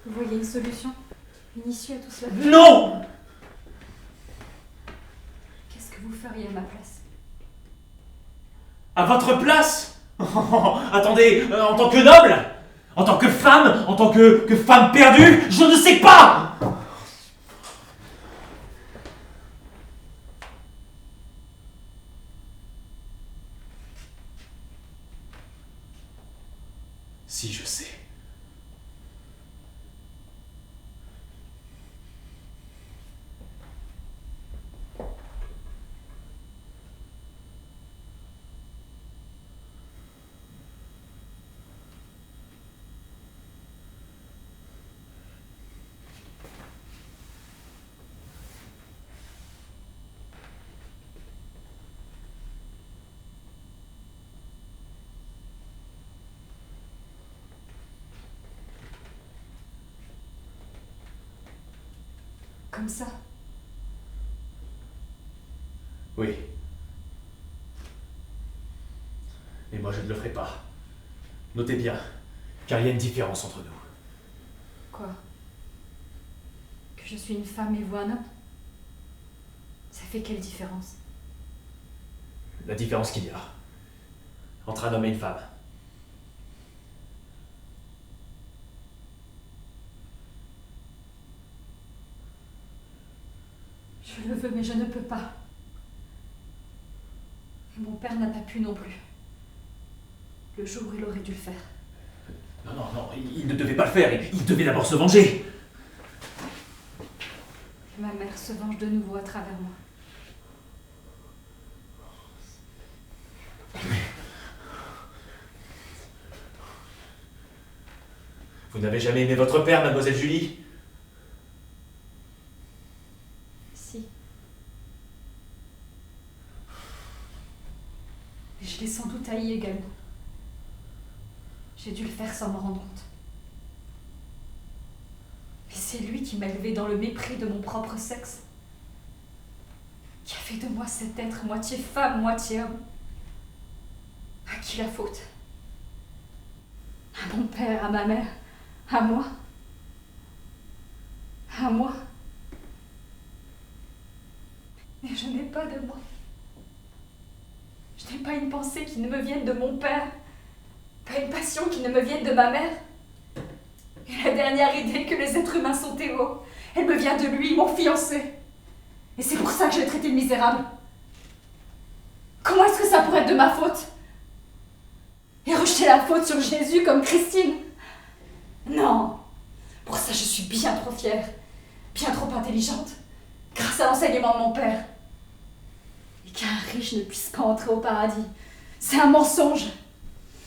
Vous voyez une solution? Une issue à tout cela? Non! Qu'est-ce que vous feriez à ma place? À votre place? Attendez, en tant que noble? En tant que femme? En tant que femme perdue? Je ne sais pas! Si, je sais. Comme ça? Oui. Mais moi, je ne le ferai pas. Notez bien, car il y a une différence entre nous. Quoi? Que je suis une femme et vous un homme? Ça fait quelle différence? La différence qu'il y a entre un homme et une femme. Je le veux, mais je ne peux pas. Et mon père n'a pas pu non plus. Le jour où il aurait dû le faire. Non, non, non, il ne devait pas le faire. Il devait d'abord se venger. Et ma mère se venge de nouveau à travers moi. Vous n'avez jamais aimé votre père, mademoiselle Julie? Si. Et je l'ai sans doute haï également. J'ai dû le faire sans m'en rendre compte. Mais c'est lui qui m'a élevée dans le mépris de mon propre sexe. Qui a fait de moi cet être moitié femme, moitié homme. À qui la faute? À mon père, à ma mère, à moi. À moi. Mais je n'ai pas de moi. Je n'ai pas une pensée qui ne me vienne de mon père, pas une passion qui ne me vienne de ma mère. Et la dernière idée que les êtres humains sont égaux, elle me vient de lui, mon fiancé. Et c'est pour ça que je l'ai traité de misérable. Comment est-ce que ça pourrait être de ma faute? Et rejeter la faute sur Jésus comme Christine? Non. Pour ça, je suis bien trop fière, bien trop intelligente, grâce à l'enseignement de mon père. Et qu'un riche ne puisse pas entrer au paradis, c'est un mensonge.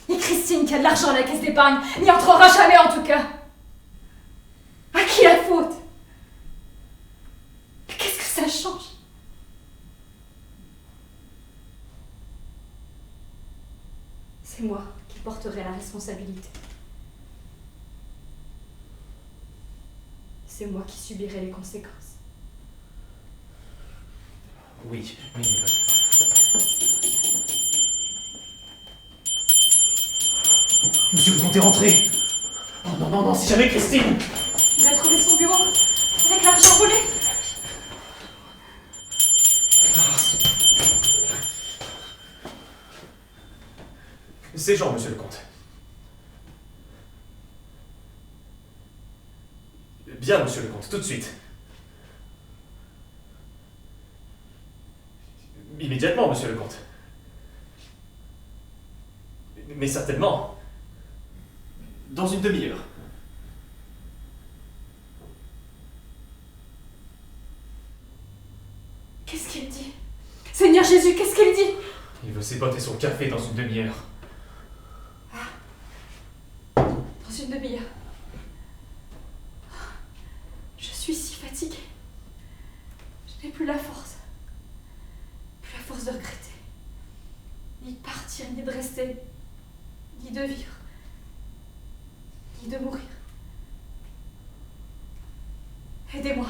Et Christine, qui a de l'argent à la caisse d'épargne, n'y entrera jamais en tout cas. À qui la faute? Mais qu'est-ce que ça change? C'est moi qui porterai la responsabilité. C'est moi qui subirai les conséquences. Oui, mais... Monsieur le comte est rentré. Oh non, non, non, si jamais Christine. Il a trouvé son bureau avec l'argent volé. C'est Jean, monsieur le comte. Bien, monsieur le comte, tout de suite. Immédiatement, monsieur le comte. Mais certainement. Dans une demi-heure. Qu'est-ce qu'il dit? Seigneur Jésus, qu'est-ce qu'il dit? Il veut s'ébotter son café dans une demi-heure. Dans une demi-heure. Je suis si fatiguée. Je n'ai plus la force. Plus la force de regretter. Ni de partir, ni de rester. Ni de vivre. Ni de mourir. Aidez-moi.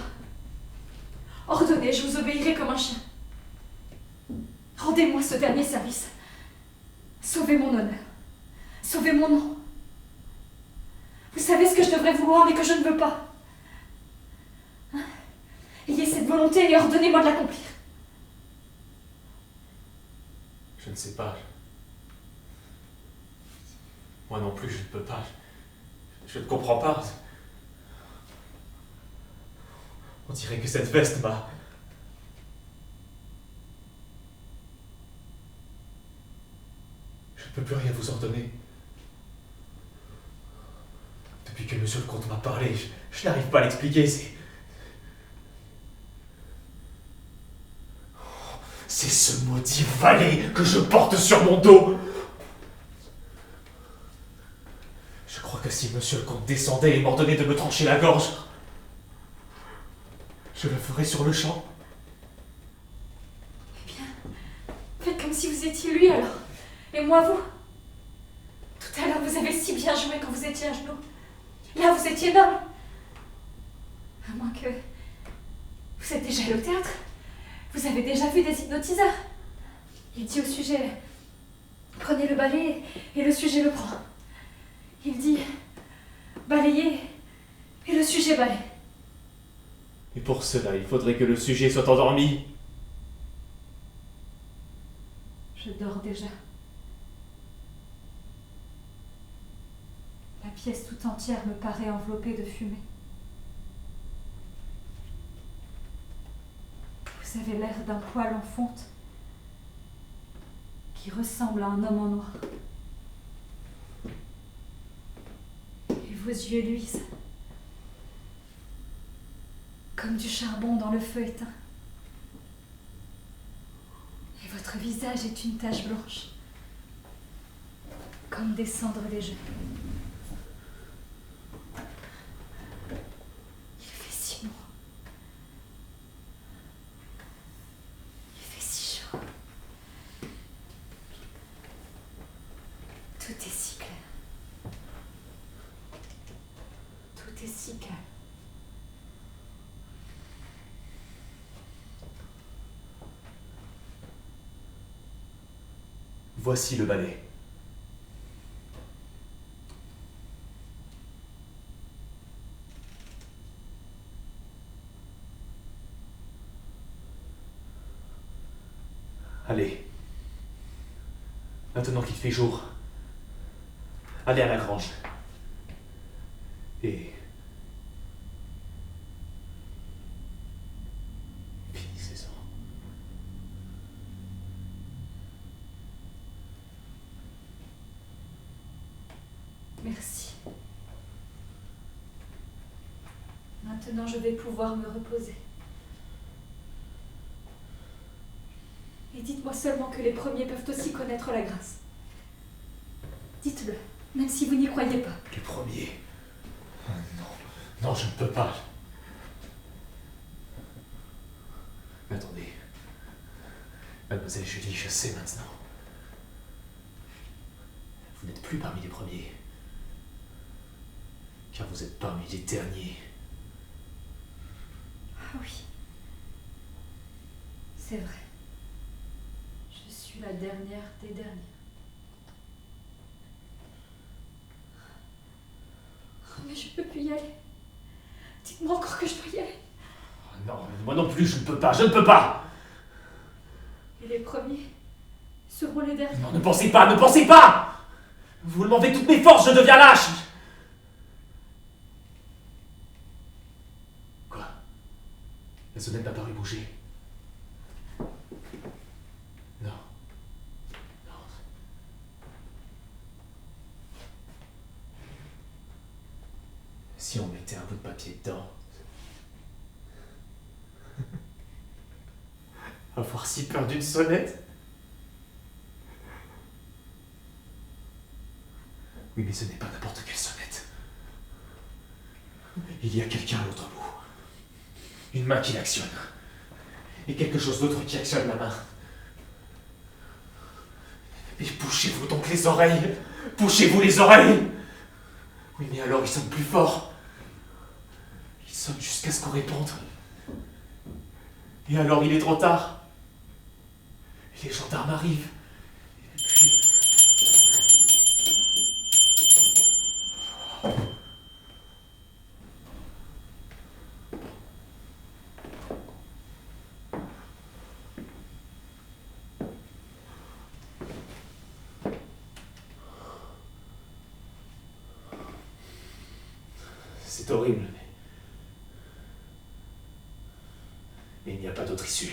Ordonnez, je vous obéirai comme un chien. Rendez-moi ce dernier service. Sauvez mon honneur. Sauvez mon nom. Vous savez ce que je devrais vouloir mais que je ne veux pas. Hein? Ayez cette volonté et ordonnez-moi de l'accomplir. Je ne sais pas. Moi non plus, je ne peux pas. Je ne comprends pas. On dirait que cette veste m'a... Je ne peux plus rien vous ordonner. Depuis que monsieur le comte m'a parlé, je n'arrive pas à l'expliquer, c'est ce maudit valet que je porte sur mon dos. Je crois que si monsieur le comte descendait et m'ordonnait de me trancher la gorge, je le ferais sur le champ. Eh bien, faites comme si vous étiez lui alors. Et moi vous. Tout à l'heure vous avez si bien joué quand vous étiez à genoux. Là vous étiez noble. À moins que... Vous êtes déjà allé au théâtre. Vous avez déjà vu des hypnotiseurs. Il dit au sujet, prenez le balai et le sujet le prend. Il dit, balayez et le sujet balaye. Et pour cela, il faudrait que le sujet soit endormi. Je dors déjà. La pièce tout entière me paraît enveloppée de fumée. Vous avez l'air d'un poil en fonte qui ressemble à un homme en noir. Et vos yeux luisent comme du charbon dans le feu éteint. Et votre visage est une tache blanche, comme des cendres légères. Il fait si noir. Il fait si chaud. Tout est si clair. Tout est si calme. Voici le balai. Allez. Maintenant qu'il fait jour, Allez à la grange. Et... finissez-en. Merci. Maintenant, je vais pouvoir me reposer. Et dites-moi seulement que les premiers peuvent aussi connaître la grâce. Dites-le, même si vous n'y croyez pas. Les premiers. Non, non, je ne peux pas. Mais attendez. Mademoiselle Julie, je sais maintenant. Vous n'êtes plus parmi les premiers. Car vous êtes parmi les derniers. Ah oui. C'est vrai. Je suis la dernière des derniers. Oh, mais je peux plus y aller. Dites-moi encore que je dois y aller. Oh non, moi non plus, je ne peux pas, je ne peux pas. Et les premiers seront les derniers. Non, ne pensez pas, ne pensez pas. Vous m'enlevez toutes mes forces, je deviens lâche. Quoi? La sonnette n'a pas paru bouger. Non. Non. Si on mettait un bout de papier dedans. Avoir si peur d'une sonnette? Oui, mais ce n'est pas n'importe quelle sonnette. Il y a quelqu'un à l'autre bout. Une main qui l'actionne. Et quelque chose d'autre qui actionne la main. Mais bouchez-vous donc les oreilles. Bouchez-vous les oreilles. Oui, mais alors il sonne plus fort. Il sonne jusqu'à ce qu'on réponde. Et alors il est trop tard. Et les gendarmes arrivent. Et puis... C'est horrible, mais il n'y a pas d'autre issue.